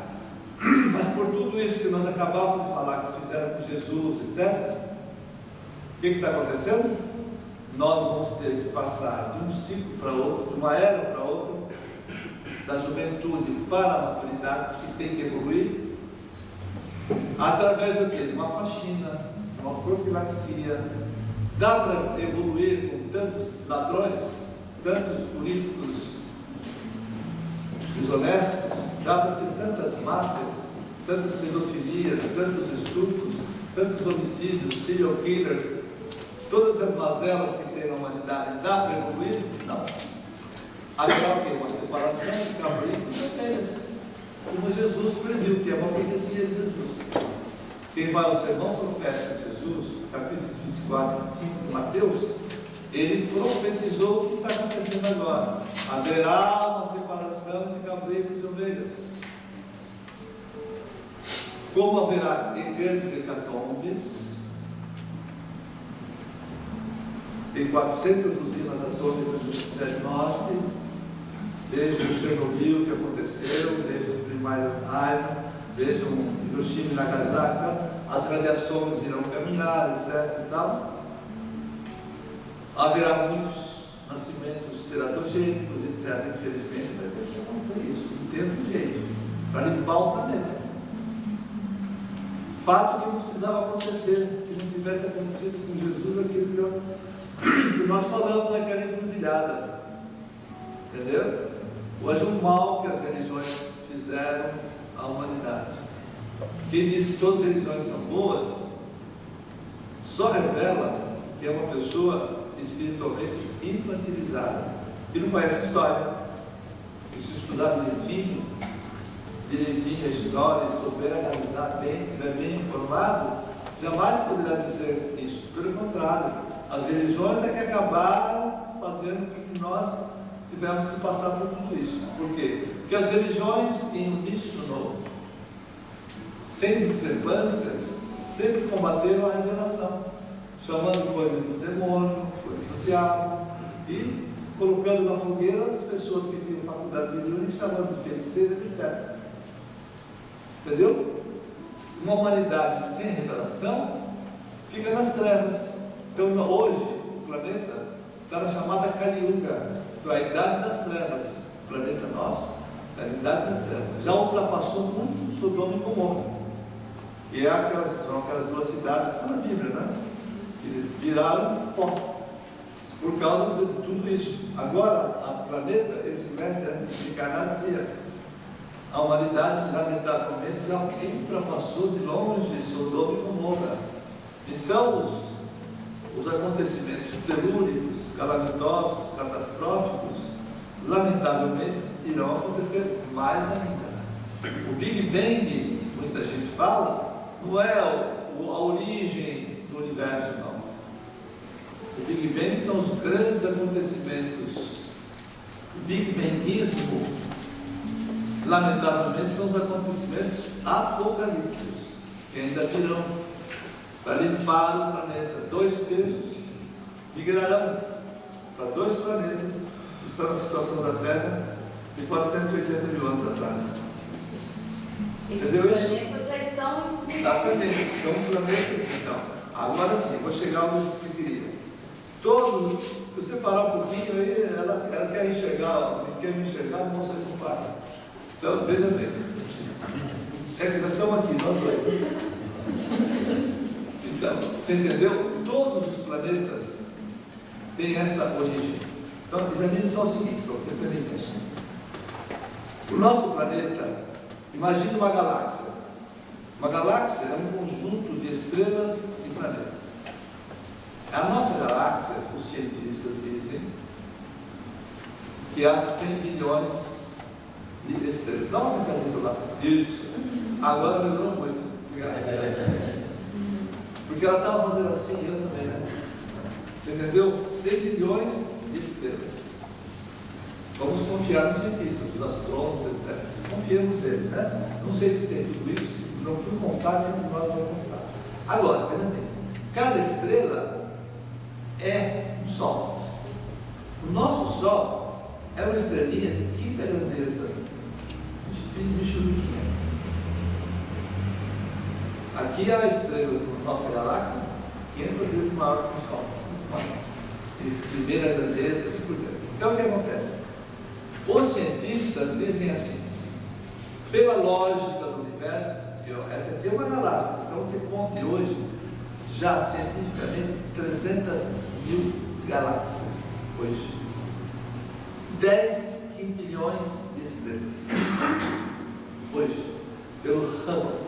Mas por tudo isso que nós acabamos de falar, que fizeram com Jesus, etc., o que está acontecendo? Nós vamos ter que passar de um ciclo para outro, de uma era para outra, da juventude para a maturidade, que tem que evoluir, através do quê? De uma faxina, de uma profilaxia. Dá para evoluir com tantos ladrões, tantos políticos desonestos? Dá para ter tantas máfias, tantas pedofilias, tantos estupros, tantos homicídios, serial killers, todas essas mazelas que tem na humanidade? Dá para evoluir? Não. Haverá o quê? Uma separação de cabritos e ovelhas, como Jesus previu, que é uma profecia de Jesus. Quem vai ao sermão profético de Jesus, capítulo 24, 25 de Mateus, ele profetizou o que está acontecendo agora. Haverá uma separação de cabritos e ovelhas. Como haverá grandes hecatombes, tem 400 usinas atômicas no hemisfério norte, desde o Chernobyl que aconteceu, desde o primário Alzheimer, desde o Hiroshima e Nagasaki, sabe? As radiações irão caminhar, etc. e tal. Haverá muitos nascimentos teratogênicos, etc. Infelizmente, vai ter que acontecer isso, não tem outro jeito, para limpar o planeta. Fato que não precisava acontecer, se não tivesse acontecido com Jesus aquilo que nós falamos naquela encruzilhada. Entendeu? Hoje o mal que as religiões fizeram à humanidade. Quem diz que todas as religiões são boas, só revela que é uma pessoa espiritualmente infantilizada, que não conhece a história. E se estudar direitinho a história, e souber analisar bem, estiver bem informado, jamais poderá dizer isso. Pelo contrário, as religiões é que acabaram fazendo com que nós tivemos que passar por tudo isso. Por quê? Porque as religiões em uníssono, sem discrepâncias, sempre combateram a revelação, chamando coisas do demônio, coisas do diabo, e colocando na fogueira as pessoas que tinham faculdade mediúnica, chamando de feiticeiras, etc. Entendeu? Uma humanidade sem revelação fica nas trevas. Então hoje o planeta está na chamada Kali Yuga, isto é, a idade das trevas. O planeta nosso é a idade das trevas. Já ultrapassou muito Sodoma e Gomorra, que são aquelas duas cidades que estão na Bíblia, né? Que viraram pó por causa de tudo isso. Agora, o planeta, esse mestre antes de encarnar dizia: a humanidade, lamentavelmente, já ultrapassou de longe Sodoma e Gomorra. Então, os acontecimentos telúricos, calamitosos, catastróficos, lamentavelmente, irão acontecer mais ainda. O Big Bang, muita gente fala, não é a origem do universo, não. O Big Bang são os grandes acontecimentos. O Big Bangismo, lamentavelmente, são os acontecimentos apocalípticos, que ainda virão para limpar o planeta. 2/3 migrarão para 2 planetas que estão na situação da Terra de 480 mil anos atrás. Entendeu isso? Esses planetas já estão em desenvolvimento. Exatamente, são planetas que estão. Agora sim, vou chegar onde você queria. Todos, se você parar um pouquinho aí, ela quer enxergar, quer me enxergar, não sai do quarto. Então, veja bem. É que nós estamos aqui, nós dois. Então, você entendeu? Todos os planetas têm essa origem. Então, examine só o seguinte, para você ter ideia. O nosso planeta, imagine uma galáxia. Uma galáxia é um conjunto de estrelas e planetas. A nossa galáxia, os cientistas dizem que há 100 bilhões de estrelas. Dá uma sentadinha lá. Isso. Agora melhorou muito. Obrigado. Porque ela estava fazendo assim e eu também, né? Você entendeu? 100 bilhões de estrelas. Vamos confiar nos cientistas, nos astrônomos, etc. Confiamos neles, né? Não sei se tem tudo isso, se não fui contar, nenhum de nós vai contar. Agora, veja bem, cada estrela é um Sol. O nosso Sol é uma estrelinha de quinta grandeza, de bichuliquinha. Aqui há estrelas na nossa galáxia 500 vezes maior que o Sol, muito maior, de primeira grandeza, assim por diante. Então o que acontece? Os cientistas dizem assim, pela lógica do universo, essa aqui é uma galáxia, então você conte hoje, já cientificamente, 300 mil galáxias hoje. 10 quintilhões de estrelas. Hoje, pelo Hubble,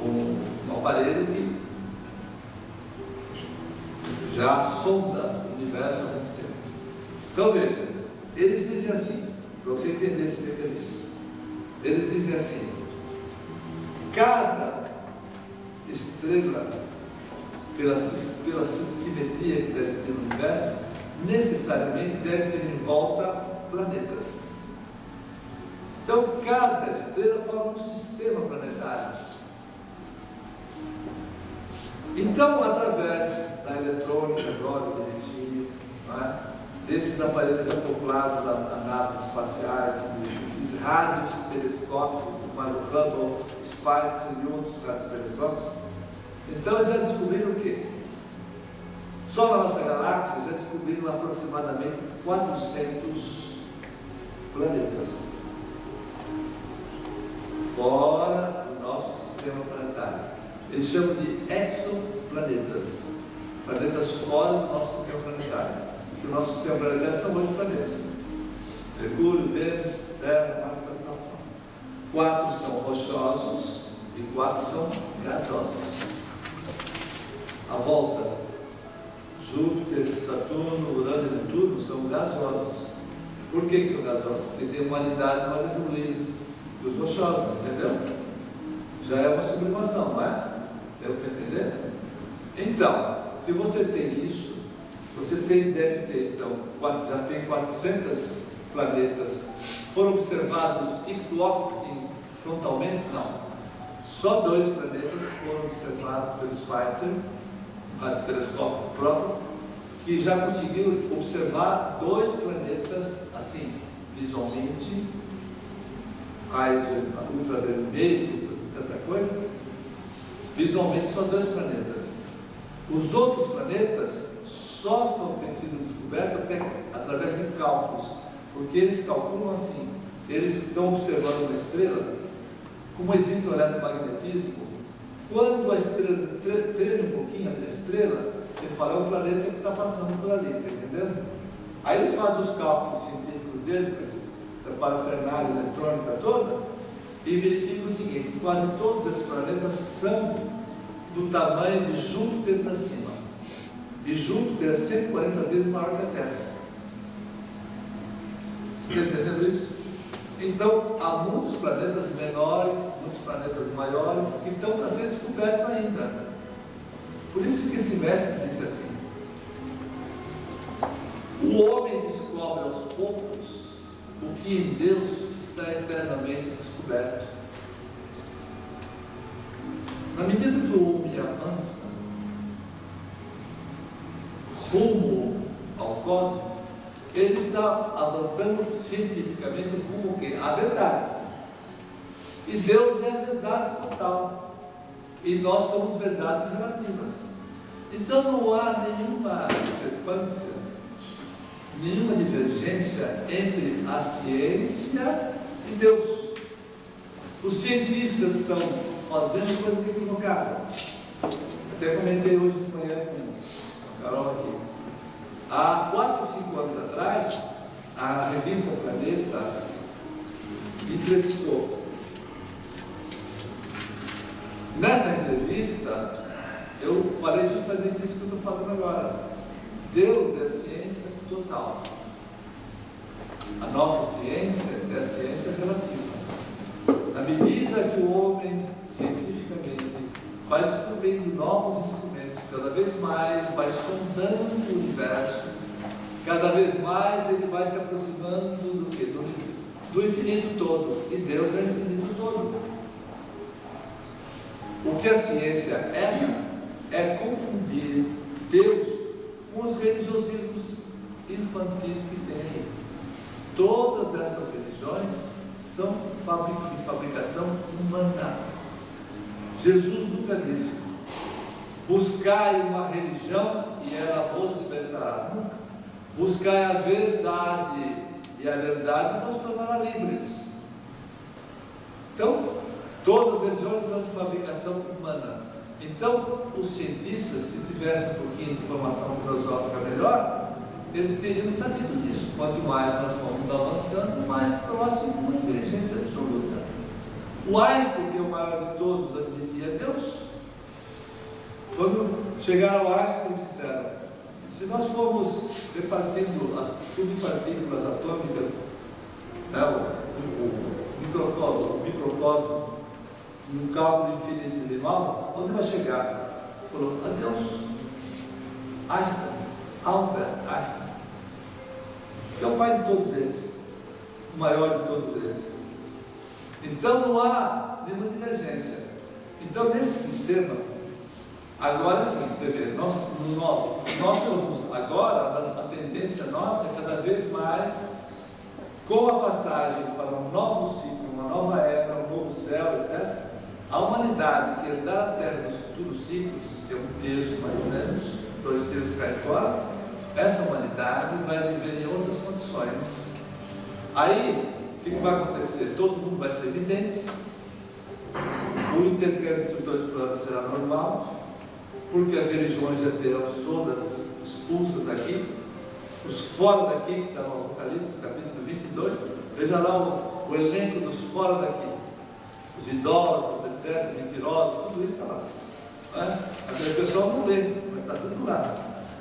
um aparelho que já sonda o universo há muito tempo. Então veja, eles dizem assim, para você entender esse mecanismo, eles dizem assim, cada estrela, pela simetria que deve ser no universo, necessariamente deve ter em volta planetas. Então cada estrela forma um sistema planetário. Então, através da eletrônica, agora, da energia, desses aparelhos acoplados a naves espaciais, esses rádios telescópicos, como o Hubble, Spice e outros rádios telescópicos, então eles já descobriram o quê? Só na nossa galáxia já descobriram aproximadamente 400 planetas fora do nosso sistema planetário. Eles chamam de exoplanetas, planetas fora do nosso sistema planetário. Porque o nosso sistema planetário são 8 planetas: Mercúrio, Vênus, Terra, Marte, tal. 4 são rochosos e 4 são gasosos. A volta, Júpiter, Saturno, Urano e Netuno são gasosos. Por que são gasosos? Porque tem humanidades mais evoluídas que os rochosos, entendeu? Já é uma sublimação, não é? Deu para entender? Então, se você tem isso, você Você deve ter, então, já tem 400 planetas. Foram observados assim, frontalmente? Não. Só 2 planetas foram observados pelo Spitzer, um telescópio próprio, que já conseguiram observar 2 planetas assim, visualmente, raios ultravermelhos, tanta coisa. Visualmente, só 2 planetas. Os outros planetas só têm sido descobertos até através de cálculos, porque eles calculam assim: eles estão observando uma estrela, como existe o eletromagnetismo, quando a estrela treme um pouquinho a estrela, ele fala, é um planeta que está passando por ali, está entendendo? Aí eles fazem os cálculos científicos deles, com essa parafernália eletrônica toda, e verificam o seguinte: quase todos esses planetas são do tamanho de Júpiter para cima. E Júpiter é 140 vezes maior que a Terra. Você está entendendo isso? Então, há muitos planetas menores, muitos planetas maiores, que estão para ser descobertos ainda. Por isso que esse mestre disse assim: o homem descobre aos poucos o que em Deus está eternamente descoberto. Na medida que o homem avança rumo ao cosmos, ele está avançando cientificamente rumo ao quê? A verdade. E Deus é a verdade total. E nós somos verdades relativas. Então não há nenhuma discrepância, nenhuma divergência entre a ciência e Deus. Os cientistas estão fazendo coisas equivocadas. Até comentei hoje de manhã com a Carol aqui. Há 4 ou 5 anos atrás, a revista Planeta me entrevistou. Nessa entrevista, eu falei justamente isso que eu estou falando agora. Deus é ciência total. A nossa ciência é a ciência relativa. Na medida que o homem, cientificamente, vai descobrindo novos instrumentos, cada vez mais vai sondando o universo, cada vez mais ele vai se aproximando do quê? Do infinito todo. E Deus é o infinito todo. O que a ciência é confundir Deus com os religiosismos infantis que tem. Todas essas religiões são de fabricação humana. Jesus nunca disse: buscai uma religião e ela vos libertará. Nunca. Buscai a verdade e a verdade vos tornará livres. Então, todas as religiões são de fabricação humana. Então, os cientistas, se tivessem um pouquinho de formação filosófica melhor, eles teriam sabido disso. Quanto mais nós fomos avançando, mais próximo de uma inteligência absoluta. O Einstein, que é o maior de todos, admitia Deus. Quando chegaram ao Einstein, disseram: se nós formos repartindo as subpartículas atômicas, né, o microcosmo, num cálculo infinitesimal, onde vai chegar? Falou: adeus. Einstein, Albert Einstein, que é o pai de todos eles, o maior de todos eles. Então não há nenhuma divergência. Então, nesse sistema, agora sim, você vê, nós somos agora, a tendência nossa é cada vez mais, com a passagem para um novo ciclo, uma nova era, um novo céu, etc., a humanidade que herdar a Terra nos futuros ciclos, que é 1/3 mais ou menos, 2/3 caem fora, essa humanidade vai viver em outras condições. Aí, o que vai acontecer? Todo mundo vai ser vidente, o intercâmbio entre os 2 planos será normal, porque as religiões já terão todas expulsas daqui, os fora daqui, que está no Apocalipse, capítulo 22, veja lá o elenco dos fora daqui, os idólatras, etc., mentirosos, tudo isso está lá. Né? Aquele pessoal não lê, mas está tudo lá.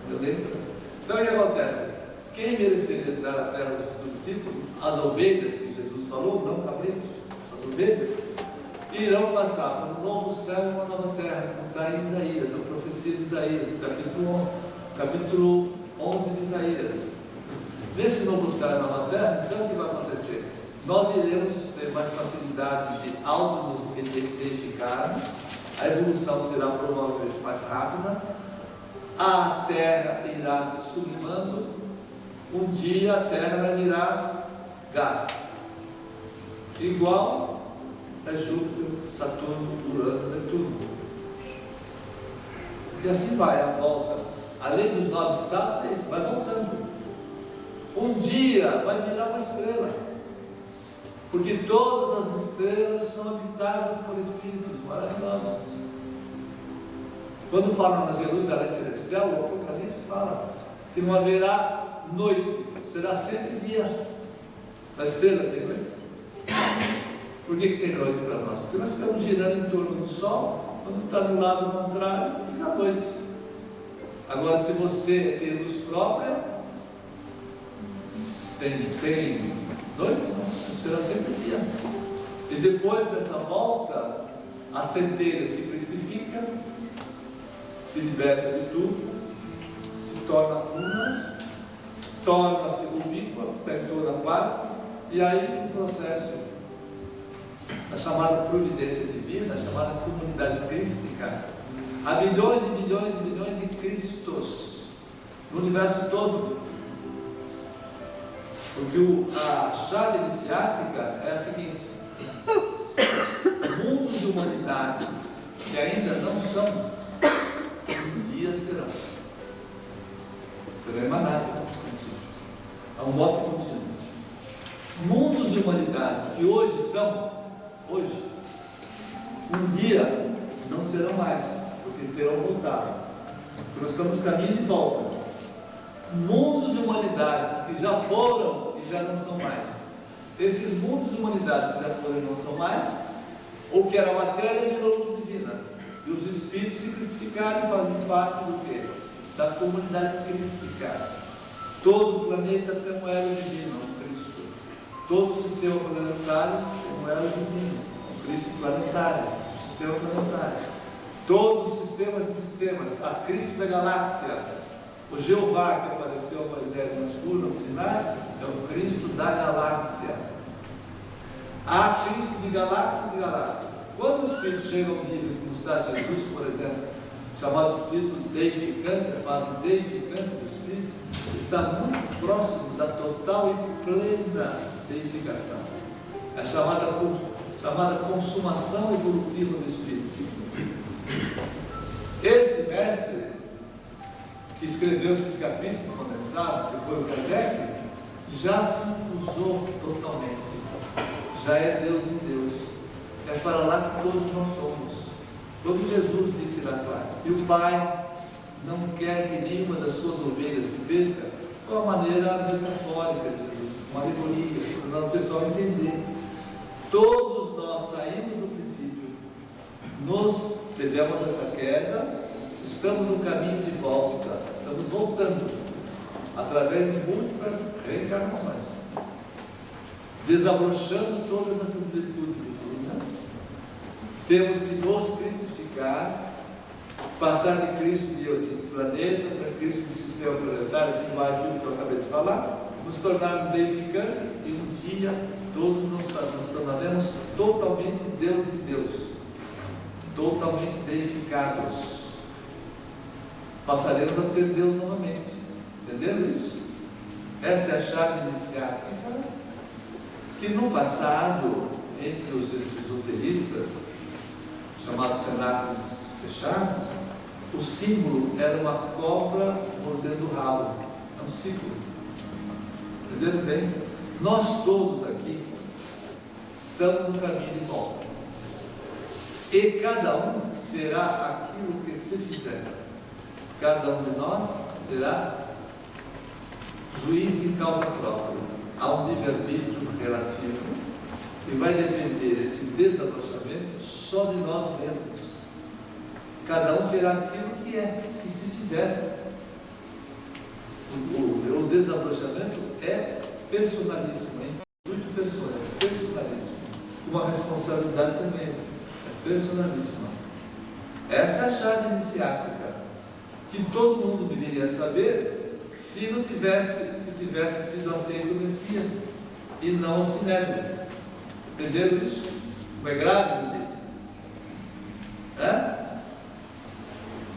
Então o que acontece? Quem mereceria dar a terra dos futuros ciclos? As ovelhas, que Jesus falou, não cabritos, as ovelhas, irão passar por um novo céu e uma nova terra, como está em Isaías, a profecia de Isaías, capítulo 11, no céu e na nova terra, então o que vai acontecer? Nós iremos ter mais facilidade de auto-nos identificarmos, a evolução será provavelmente mais rápida, a terra irá se sublimando, um dia a terra vai virar gás, igual a Júpiter, Saturno, Urano, Netuno. E assim vai a volta. A lei dos 9 estados é isso, vai voltando. Um dia vai virar uma estrela, porque todas as estrelas são habitadas por espíritos maravilhosos. Quando falam na Jerusalém Celestial, o Apocalipse fala que não haverá noite, será sempre dia. A estrela tem noite. Por que tem noite para nós? Porque nós ficamos girando em torno do Sol, quando está do lado contrário, fica a noite. Agora, se você tem luz própria, tem noite, não, será sempre dia. E depois dessa volta, a centelha se cristifica, se liberta de tudo, se torna uma, torna-se ubíqua, está em toda parte, e aí o processo da chamada providência divina, a chamada comunidade crística, há bilhões e bilhões e bilhões de Cristos no universo todo. Porque a chave iniciática é a seguinte: mundos de humanidades que ainda não são, um dia serão. Serão emanadas, é um voto contínuo. Mundos de humanidades que hoje são, hoje, um dia não serão mais, porque terão voltado. Porque nós estamos no caminho de volta. Mundos de humanidades que já foram e já não são mais. Esses mundos de humanidades que já foram e não são mais, ou que era matéria virou luz divina, e os espíritos se cristificaram e fazem parte do quê? Da comunidade crística. Todo o planeta tem um elo divino, um Cristo. Todo o sistema planetário tem um elo divino, um Cristo planetário, um sistema planetário. Todos os sistemas de sistemas, a Cristo da galáxia. O Jeová que apareceu a Moisés no escuro, no Sinai, é o Cristo da galáxia. Há Cristo de galáxia e de galáxias. Quando o Espírito chega ao nível como está Jesus, por exemplo, chamado Espírito deificante, a fase deificante do Espírito, está muito próximo da total e plena deificação. É a chamada consumação evolutiva do Espírito. Esse mestre que escreveu esses capítulos condensados, que foi o Kardec, já se infusou totalmente, já é Deus em Deus, é para lá que todos nós somos. Como Jesus disse lá atrás, e o Pai não quer que nenhuma das suas ovelhas se perca, de uma maneira metafórica de Jesus, uma alegoria, para o pessoal entender. Todos nós saímos do princípio, nós tivemos essa queda, estamos no caminho de volta, estamos voltando, através de múltiplas reencarnações, desabrochando todas essas virtudes divinas. Temos que nos cristificar, passar de Cristo de planeta para Cristo de sistema planetário, assim vai tudo que eu acabei de falar, nos tornarmos deificantes e um dia todos nos tornaremos totalmente Deus em Deus, totalmente deificados. Passaremos a ser Deus novamente. Entenderam isso? Essa é a chave iniciática que no passado, entre os esoteristas, chamados cenáculos fechados, o símbolo era uma cobra mordendo o rabo. É um ciclo. Entenderam bem? Nós todos aqui estamos no caminho de volta. E cada um será aquilo que se fizer. Cada um de nós será juiz em causa própria. Há um livre-arbítrio relativo e vai depender esse desabrochamento só de nós mesmos. Cada um terá aquilo que é, que se fizer. O desabrochamento é personalíssimo, é muito personalíssimo. Uma responsabilidade também é personalíssima. Essa é a chave iniciática que todo mundo deveria saber se tivesse sido aceito o Messias e não o Sinédrio. Entenderam isso? Como é grave, gente?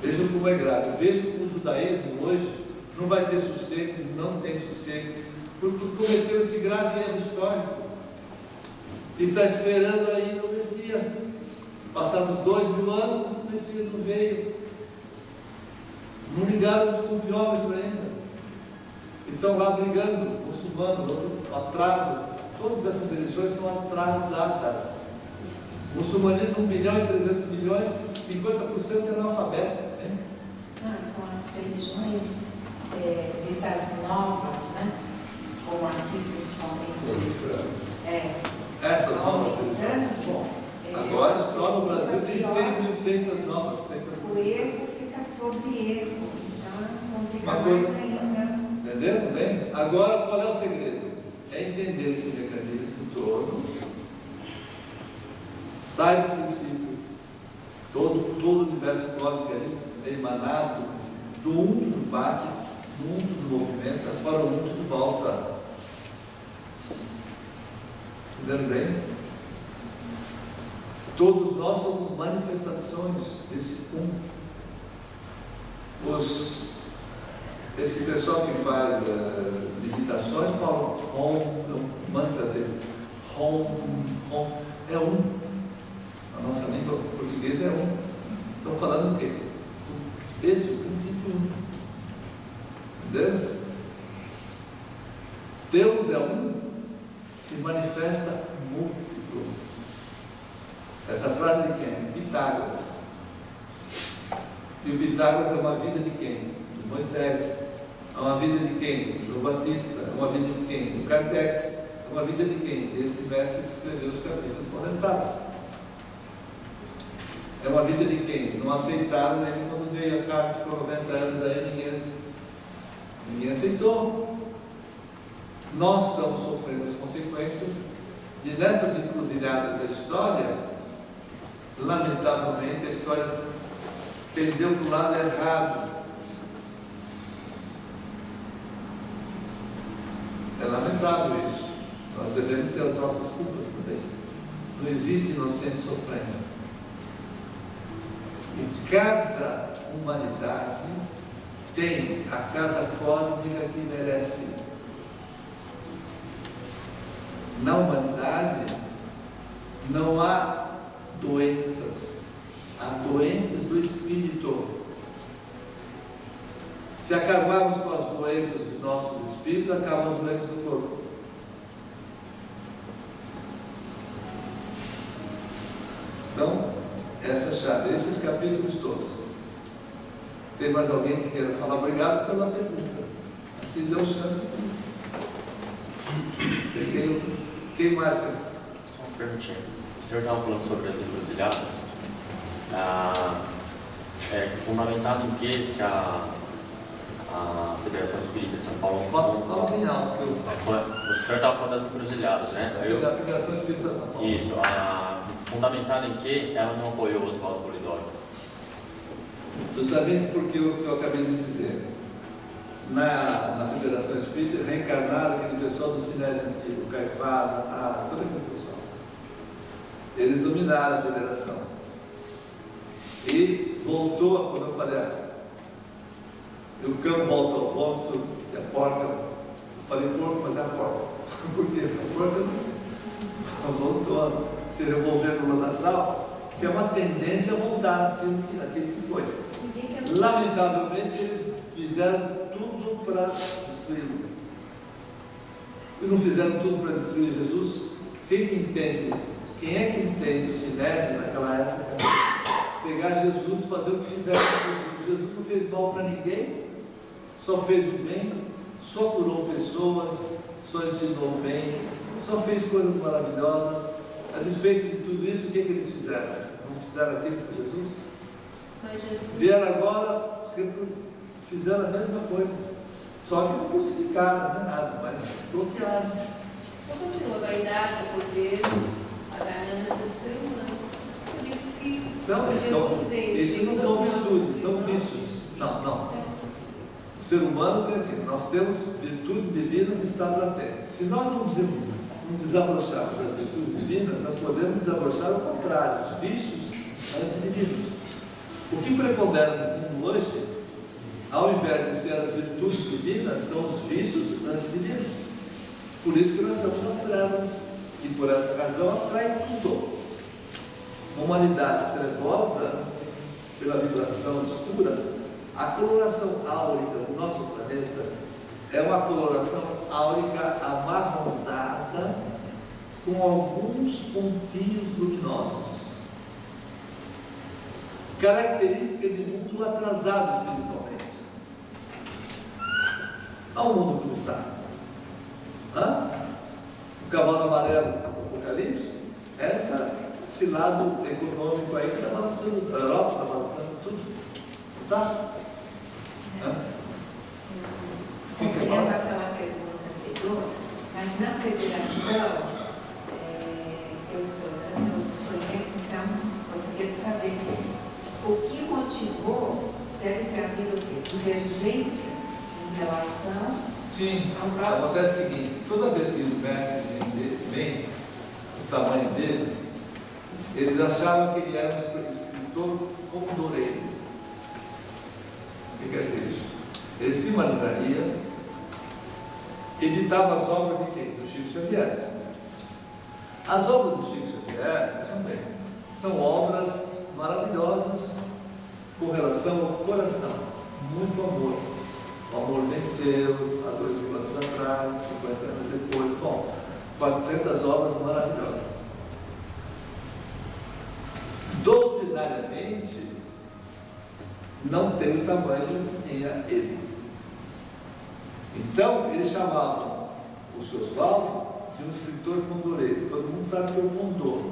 Vejam como é grave. Vejam como o judaísmo hoje não vai ter sossego, não tem sossego, porque cometeu esse grave erro histórico e está esperando ainda o Messias. Passados 2000 anos, o Messias não veio. Não ligaram os confiômetros ainda. Estão lá brigando, muçulmanos, atraso. Todas essas eleições são atrasadas. Muçulmanismo 1 bilhão e 300 milhões, 50% é analfabeto. Com as religiões ditas novas, né? Como aqui principalmente. Essas novas religiões. Agora só no Brasil tem 6.100 novas. O erro fica sobre erro. Então complica Uma mais coisa, ainda. entenderam bem? Agora qual é o segredo? É entender esse mecanismo todo. Sai do princípio. Todo o universo cósmico que a gente é emanado do princípio. Do do bate, do movimento, agora o de volta. Entenderam bem? Todos nós somos manifestações desse esse pessoal que faz meditações fala Om, mantra deles. Om, é a nossa língua portuguesa é Estão falando o quê? Esse é o princípio entendeu? Deus é se manifesta múltiplo. Essa frase de quem? Pitágoras. E o Pitágoras é uma vida de quem? De Moisés. É uma vida de quem? De João Batista. É uma vida de quem? Do Kardec. É uma vida de quem? Desse mestre que escreveu os capítulos condensados. É uma vida de quem? Não aceitaram ele quando veio a carta, ficou 90 anos aí, ninguém aceitou. Nós estamos sofrendo as consequências e nessas encruzilhadas da história, lamentavelmente a história pendeu para o lado errado. É lamentável isso. Nós devemos ter as nossas culpas também. Não existe inocente sofrendo. E cada humanidade tem a casa cósmica que merece. Na humanidade não há doenças, há doentes do espírito. Se acabarmos com as doenças dos nossos espíritos, acabam as doenças do corpo. Então, essa é a chave, esses capítulos todos. Tem mais alguém que queira falar? Obrigado pela pergunta. Assim deu chance. Quem mais? Só uma perguntinha. O senhor estava falando sobre as encruzilhadas. Fundamentado em que a Federação Espírita de São Paulo... Fala bem alto. O senhor estava falando das encruzilhadas, né? A Federação Espírita de São Paulo. Isso. Fundamentado em que ela não apoiou o Oswaldo Polidori? Justamente porque o que eu acabei de dizer. Na Federação Espírita, reencarnaram aquele pessoal do Sinédrio Antigo, Caifás, Anás, todo aquele pessoal. Eles dominaram a Federação. E voltou, como eu falei, o cão volta ao ponto, e a porta, eu falei porco, mas é a porta. Por quê? A porta não voltou a se revolver no lamaçal, que é uma tendência a voltar a ser aquele que foi. Lamentavelmente, eles fizeram tudo para destruí-lo. E não fizeram tudo para destruir Jesus? Quem é que entende o Sinédrio naquela época? Pegar Jesus, fazer o que fizeram com Jesus. Jesus não fez mal para ninguém, só fez o bem, só curou pessoas, só ensinou o bem, só fez coisas maravilhosas. A despeito de tudo isso, o que eles fizeram? Não fizeram aquilo com Jesus? Vieram agora, fizeram a mesma coisa, só que não crucificaram, não é nada, mas bloquearam. Então continua a vaidade, o poder, a ganância do ser humano. Por isso que Isso não são virtudes, são vícios. Não. ser humano tem aqui. Nós temos virtudes divinas em estado latente. Se nós não desabrocharmos as virtudes divinas, nós podemos desabrochar o contrário, os vícios antidivinos. O que prepondera no mundo hoje, ao invés de ser as virtudes divinas, são os vícios antidivinos. Por isso que nós estamos nas trevas. E por essa razão atrai tudo. Uma humanidade trevosa, pela vibração escura, a coloração áurica do nosso planeta é uma coloração áurica amarronzada com alguns pontinhos luminosos. Característica de mundo atrasado espiritualmente. Olha o mundo como está. O cavalo amarelo do Apocalipse, esse lado econômico aí que está balançando, a Europa está balançando tudo. Tá? Compreendo aquela pergunta anterior, mas na federação, eu desconheço, então gostaria de saber o que motivou, deve ter havido divergências em relação. Sim, acontece o seguinte: toda vez que o mestre vem, o tamanho dele, eles achavam que ele era um escritor condoreiro. O que quer dizer isso? Ele se uma livraria, editava as obras de quem? Do Chico Xavier. As obras do Chico Xavier também são obras maravilhosas com relação ao coração, muito amor. O amor venceu, há 2000 anos atrás, 50 anos depois, 400 obras maravilhosas. Doutrinariamente, não tem o tamanho que tinha ele. Então, eles chamavam o seu Oswaldo de um escritor condoreiro. Todo mundo sabe que é o condor.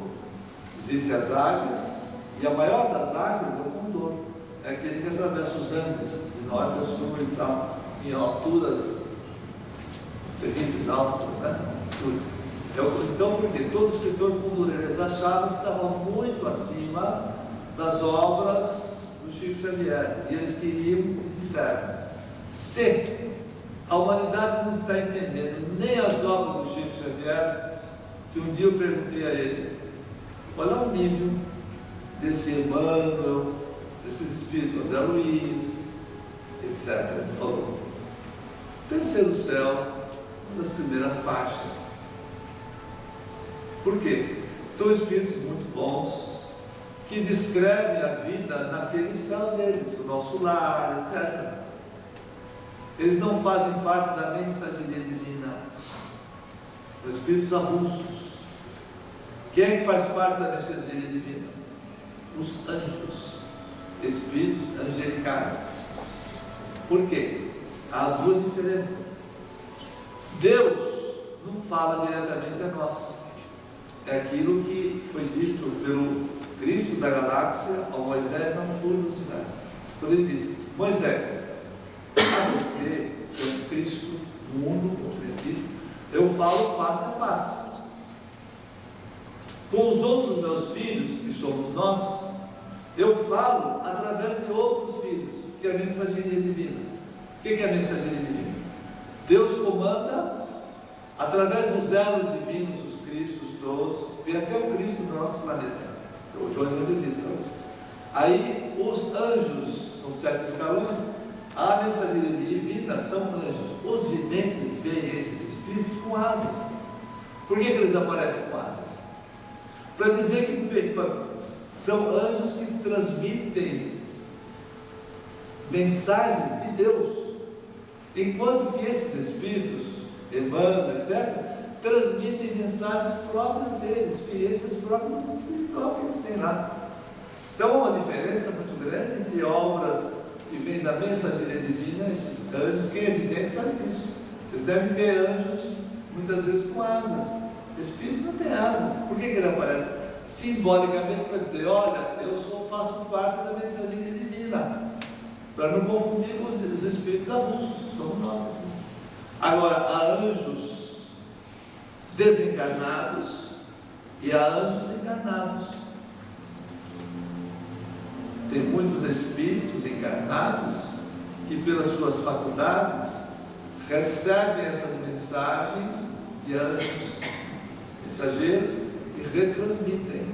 Existem as águias, e a maior das águias é o condor. É aquele que atravessa os Andes, de norte a sul e tal, em alturas terríveis, altas, né? Então, porque todo escritor condoreiro, eles achavam que estavam muito acima das obras do Chico Xavier, e eles queriam e disseram: se a humanidade não está entendendo nem as obras do Chico Xavier, que um dia eu perguntei a ele: olha o nível desse Emmanuel, desses espíritos, André Luiz, etc. Ele falou: terceiro céu, uma das primeiras faixas. Por quê? São espíritos muito bons, que descrevem a vida naquele céu deles, o nosso lar, etc. Eles não fazem parte da mensageria divina. São espíritos avulsos. Quem é que faz parte da mensageria divina? Os anjos, espíritos angelicais. Por quê? Há duas diferenças. Deus não fala diretamente a nós. É aquilo que foi dito pelo Cristo da galáxia ao Moisés na flor do Sinai. Quando ele disse: Moisés, a você, que é um Cristo, mundo, no princípio, eu falo face a face. Com os outros meus filhos, que somos nós, eu falo através de outros filhos, que é a mensageria divina. O que é a mensageria divina? Deus comanda, através dos elos divinos, os Cristos todos, vem até o Cristo do nosso planeta, o João Evangelista hoje. Aí os anjos, são 7 escalões, a mensageria divina são anjos. Os videntes veem esses espíritos com asas. Por que eles aparecem com asas? Para dizer que são anjos que transmitem mensagens de Deus, enquanto que esses espíritos, Emmanuel, etc., transmitem mensagens próprias deles, experiências próprias do mundo espiritual que eles têm lá. Então, há uma diferença muito grande entre obras que vêm da mensageria divina, esses anjos, quem é evidente sabe disso. Vocês devem ver anjos muitas vezes com asas. Espírito não tem asas. Por que ele aparece? Simbolicamente para dizer: olha, eu faço parte da mensageria divina, para não confundir com os espíritos avulsos, que somos nós. Agora, há anjos desencarnados e há anjos encarnados. Tem muitos espíritos encarnados que pelas suas faculdades recebem essas mensagens de anjos, mensageiros, e retransmitem.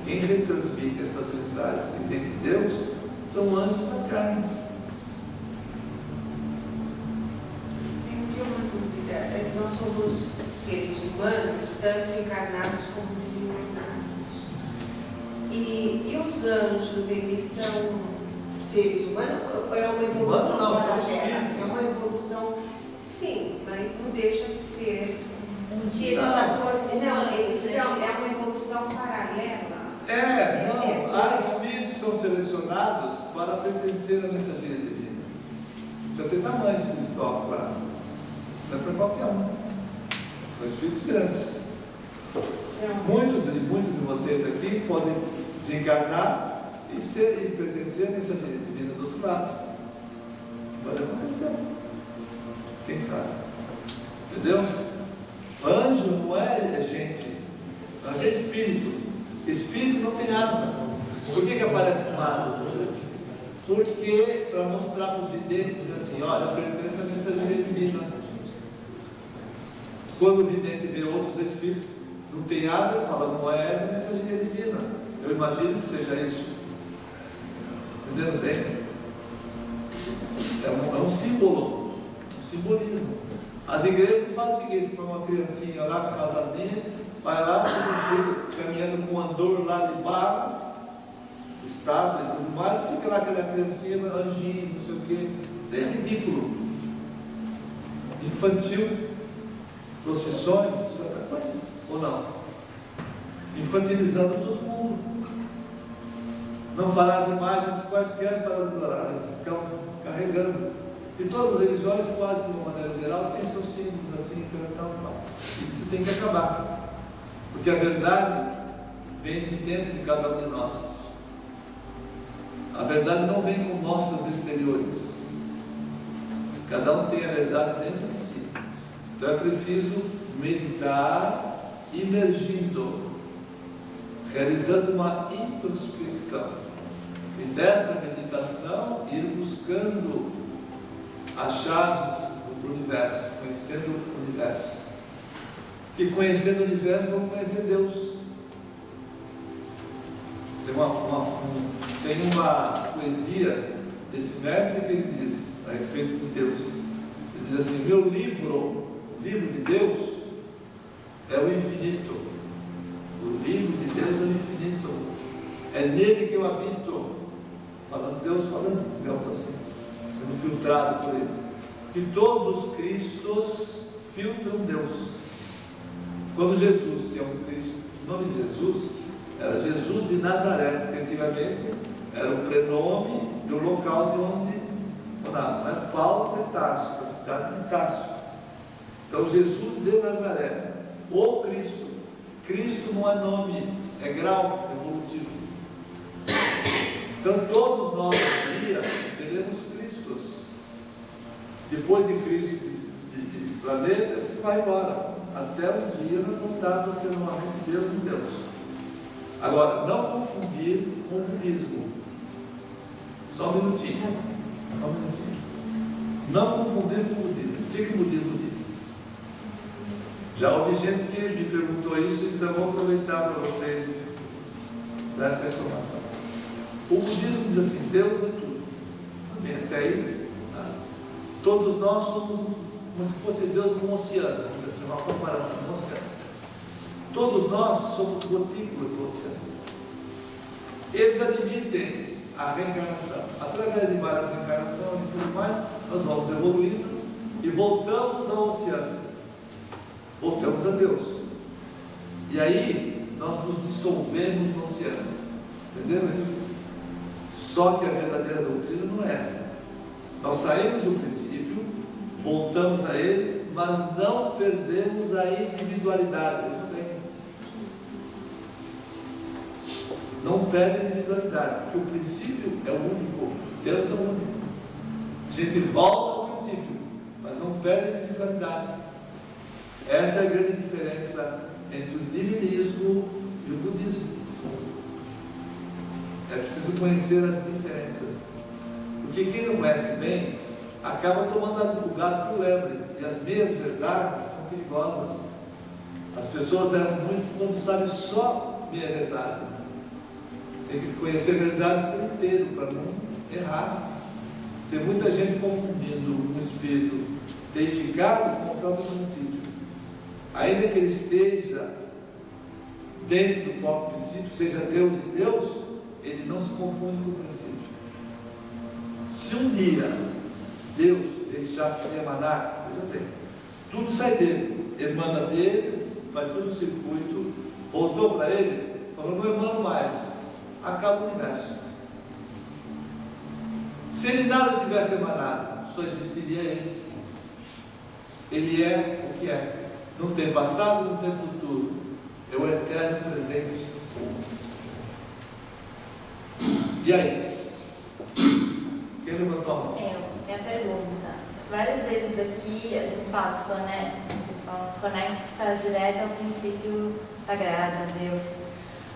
Quem retransmite essas mensagens que vem de Deus são anjos da carne. Eu tenho uma dúvida. Nós somos seres humanos, tanto encarnados como desencarnados. E os anjos, eles são seres humanos ou é uma evolução Não, são paralela? espíritos. É uma evolução, sim, mas não deixa de ser. Um dia eles já foram Não, humanos, eles né? são, é uma evolução paralela. Há espíritos que são selecionados para pertencer à mensageria divina. Já tem tamanho espiritual, claro. Não é para qualquer um. São espíritos grandes. Muitos de vocês aqui podem desencarnar e pertencer à mensageria divina do outro lado. Pode acontecer. Quem sabe? Entendeu? Anjo não é gente. Anjo é espírito. Espírito não tem asa. Por que aparece com asas? Porque para mostrar para os videntes assim, olha, eu pertenço à mensageria divina. Quando o vidente vê outros espíritos não tem asa, ele fala, não é da mensageria divina. Eu imagino que seja isso. Entendeu bem? É um símbolo, um simbolismo. As igrejas fazem o seguinte, põe uma criancinha lá com uma asazinha, vai lá, caminhando com um andor lá de barro, estável e tudo mais, fica lá aquela criancinha, anjinho, não sei o quê. Isso é ridículo. Infantil, procissões, tanta coisa. Ou não? Infantilizando todo mundo. Não farás imagens quaisquer para adorar, ficam carregando. E todas as religiões, quase de uma maneira geral, têm seus símbolos assim, tal. E isso tem que acabar. Porque a verdade vem de dentro de cada um de nós. A verdade não vem com mostras exteriores. Cada um tem a verdade dentro de si. Então é preciso meditar, imergindo, realizando uma introspecção. E dessa meditação ir buscando as chaves do universo, conhecendo o universo. E conhecendo o universo, vamos conhecer Deus. Tem uma poesia desse mestre que ele diz a respeito de Deus. Ele diz assim: meu livro, o livro de Deus, é o infinito. O livro de Deus é o infinito. É nele que eu habito. Falando Deus, falando, digamos assim, sendo filtrado por ele. Que todos os Cristos filtram Deus. Quando Jesus, que é um Cristo, o nome de Jesus era Jesus de Nazaré, porque antigamente era o prenome do local de onde morava, não é? Paulo de Tarso, da cidade de Tarso. Então Jesus de Nazaré, o Cristo. Cristo não é nome, é grau evolutivo. Então todos nós um dia seremos Cristos. Depois de Cristo de planeta, se vai embora. Até um dia nós voltarmos a ser novamente Deus em Deus. Agora, não confundir com o budismo. Só um minutinho. Não confundir com o budismo. O que o budismo diz? Já ouvi gente que me perguntou isso, então vou aproveitar para vocês dar essa informação. O budismo diz assim: Deus é tudo. Amém? Até aí, tá? Todos nós somos como se fosse Deus num oceano, vamos dizer assim, uma comparação no oceano. Todos nós somos gotículas do oceano. Eles admitem a reencarnação. Através de várias reencarnações e tudo mais, nós vamos evoluindo e voltamos ao oceano. Voltamos a Deus. E aí, nós nos dissolvemos no oceano. Entendeu isso? Só que a verdadeira doutrina não é essa. Nós saímos do princípio, voltamos a ele, mas não perdemos a individualidade. Não perde a individualidade, porque o princípio é o único, Deus é o único. A gente volta ao princípio, mas não perde a individualidade. Essa é a grande diferença entre o divinismo e o budismo. É preciso conhecer as diferenças. O Porque quem não conhece bem acaba tomando o gato por lebre. E as meias verdades são perigosas. As pessoas erram muito quando sabem só meia verdade. Tem que conhecer a verdade por inteiro para não errar. Tem muita gente confundindo um espírito deificado com o próprio princípio. Ainda que ele esteja dentro do próprio princípio, seja Deus e Deus, ele não se confunde com o princípio. Se um dia Deus deixasse de emanar, veja bem, tudo sai dele, emana dele, faz todo o circuito, voltou para ele, falou, não emano mais, acaba o universo. Se ele nada tivesse emanado, só existiria ele. Ele é o que é. Não tem passado, não tem futuro. É o eterno presente. E aí? Quem levantou a mão? Minha pergunta. Várias vezes aqui a gente fala, se conecta, vocês falam, se conecta direto ao princípio sagrado, a Deus.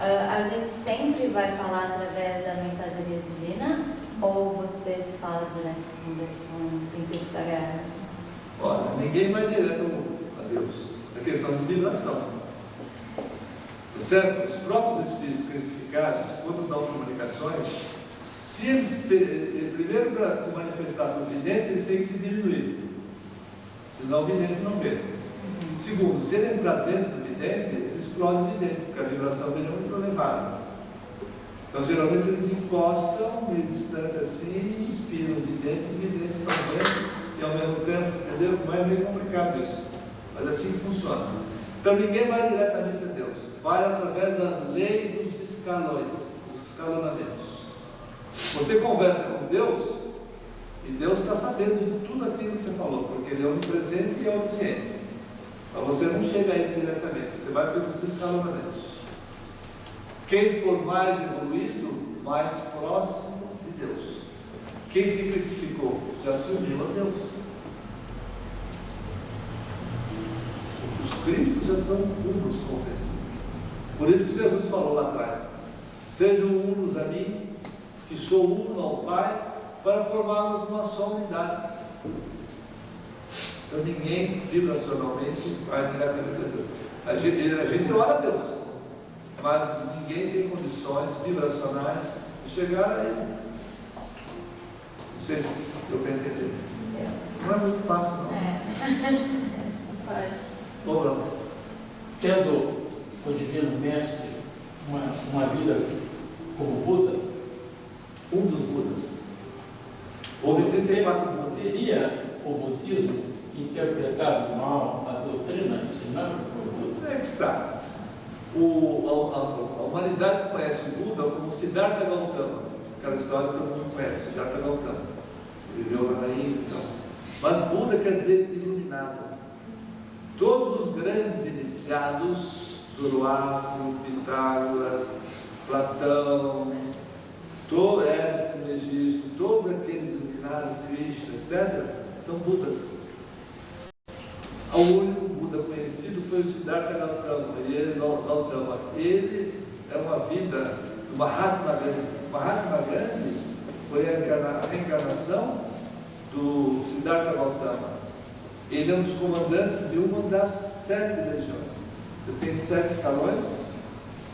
A gente sempre vai falar através da mensageria divina? Ou você fala direto com o princípio sagrado? Olha, ninguém vai direto a Deus. É questão de vibração. Tá certo? Os próprios espíritos crucificados, quando dão comunicações, se eles, primeiro para se manifestar para os videntes, eles têm que se diminuir. Senão o vidente não vê. Segundo, se ele entrar dentro do vidente, ele explode o vidente, porque a vibração dele é muito elevada. Então, geralmente, eles encostam meio distante assim e inspiram os videntes estão dentro e ao mesmo tempo, entendeu? Não é meio complicado isso, mas assim que funciona. Então, ninguém vai diretamente a Deus, vai através das leis dos escalões, dos escalonamentos. Você conversa com Deus e Deus está sabendo de tudo aquilo que você falou, porque Ele é onipresente e é onisciente. Mas você não chega a Ele diretamente, você vai pelos escalonamentos. Quem for mais evoluído, mais próximo de Deus. Quem se cristificou, já se uniu a Deus. Os cristos já são unos com o princípio. Por isso que Jesus falou lá atrás: sejam unos a mim, que sou uno ao Pai, para formarmos uma só unidade. Então ninguém vibracionalmente vai diretamente a Deus. A gente ora a Deus, mas ninguém tem condições vibracionais de chegar a Ele. Não sei se deu para entender. Não é muito fácil, não. Ô, Bruno. Tendo o Divino Mestre uma vida como Buda, Um dos Budas. Houve 34 Budas. teria o budismo interpretado mal a doutrina ensinada por Buda? Como é que está? A humanidade conhece o Buda como Siddhartha Gautama. Aquela história que todo mundo conhece, Siddhartha Gautama. Ele viveu lá na Índia, então. Mas Buda quer dizer iluminado. Todos os grandes iniciados, Zoroastro, Pitágoras, Platão, Hermes Trismegisto, todos aqueles iluminados, Krishna, etc., são Budas. O único Buda conhecido foi o Siddhartha Gautama. Ele é uma vida do Mahatma Gandhi. Mahatma Gandhi foi a reencarnação do Siddhartha Gautama. Ele é um dos comandantes de uma das 7 legiões. Você tem 7 escalões.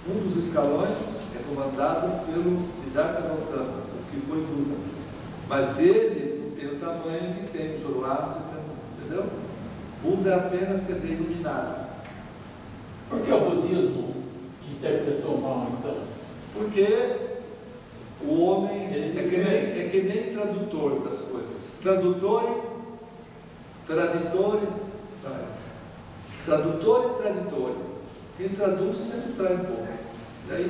Um dos escalões é comandado pelo Siddhartha Gautama, que foi Buda. Mas ele não tem o tamanho que tem o Zoroastro, entendeu? Buda apenas quer dizer iluminado. Por que o budismo interpretou mal, então? Porque o homem é que nem tradutor das coisas. Tradutor e traditor. Quem traduz sempre traz um pouco. E aí?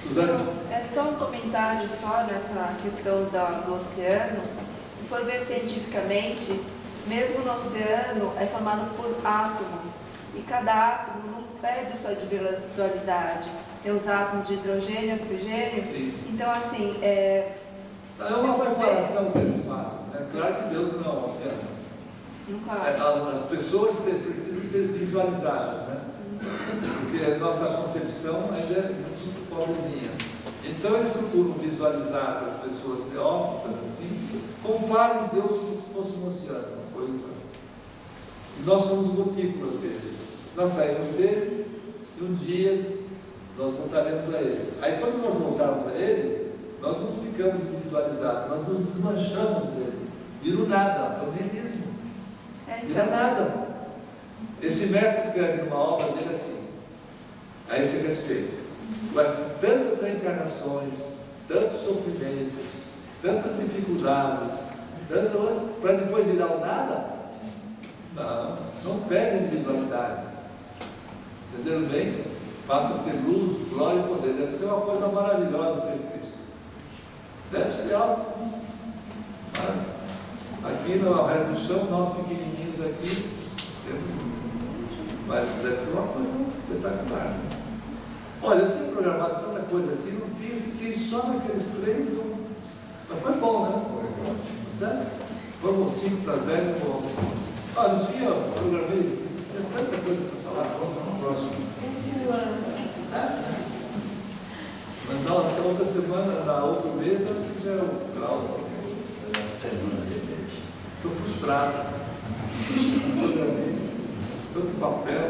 Suzana? É só um comentário só nessa questão do oceano. Se for ver cientificamente, mesmo no oceano é formado por átomos. E cada átomo não perde sua individualidade. Tem os átomos de hidrogênio, oxigênio. Sim. Então, assim, É uma for ver- comparação que eles fazem. É claro que Deus não é um oceano. nunca... As pessoas precisam ser visualizadas, né? Porque a nossa concepção ainda é muito pobrezinha. Então eles procuram visualizar para as pessoas neófitas assim, comparem Deus como se fosse um oceano, uma coisa. E nós somos gotículas dele. Nós saímos dele e um dia nós voltaremos a ele. Aí quando nós voltarmos a ele, nós não ficamos individualizados, nós nos desmanchamos dele. Vira o nada, é o niilismo. Vira nada. Esse mestre escreve numa obra dele assim, a esse respeito. Tantas reencarnações, tantos sofrimentos, tantas dificuldades, para depois virar o nada? Não perde a individualidade. Entenderam bem? Passa a ser luz, glória e poder. Deve ser uma coisa maravilhosa ser Cristo. Deve ser algo assim. Sabe? Aqui no resto do chão, nós pequenininhos aqui, temos. Mas deve ser uma coisa espetacular. Olha, eu tinha programado tanta coisa aqui, no fim eu fiquei só naqueles 3. Mas foi bom, né? Certo? Vamos 5 para as 10, eu vou. Olha, no fim eu programei, tem tanta coisa para falar. Vamos no próximo. Mandar essa outra semana, na outra vez, acho que já é o grau. Estou frustrado. Programei tanto papel.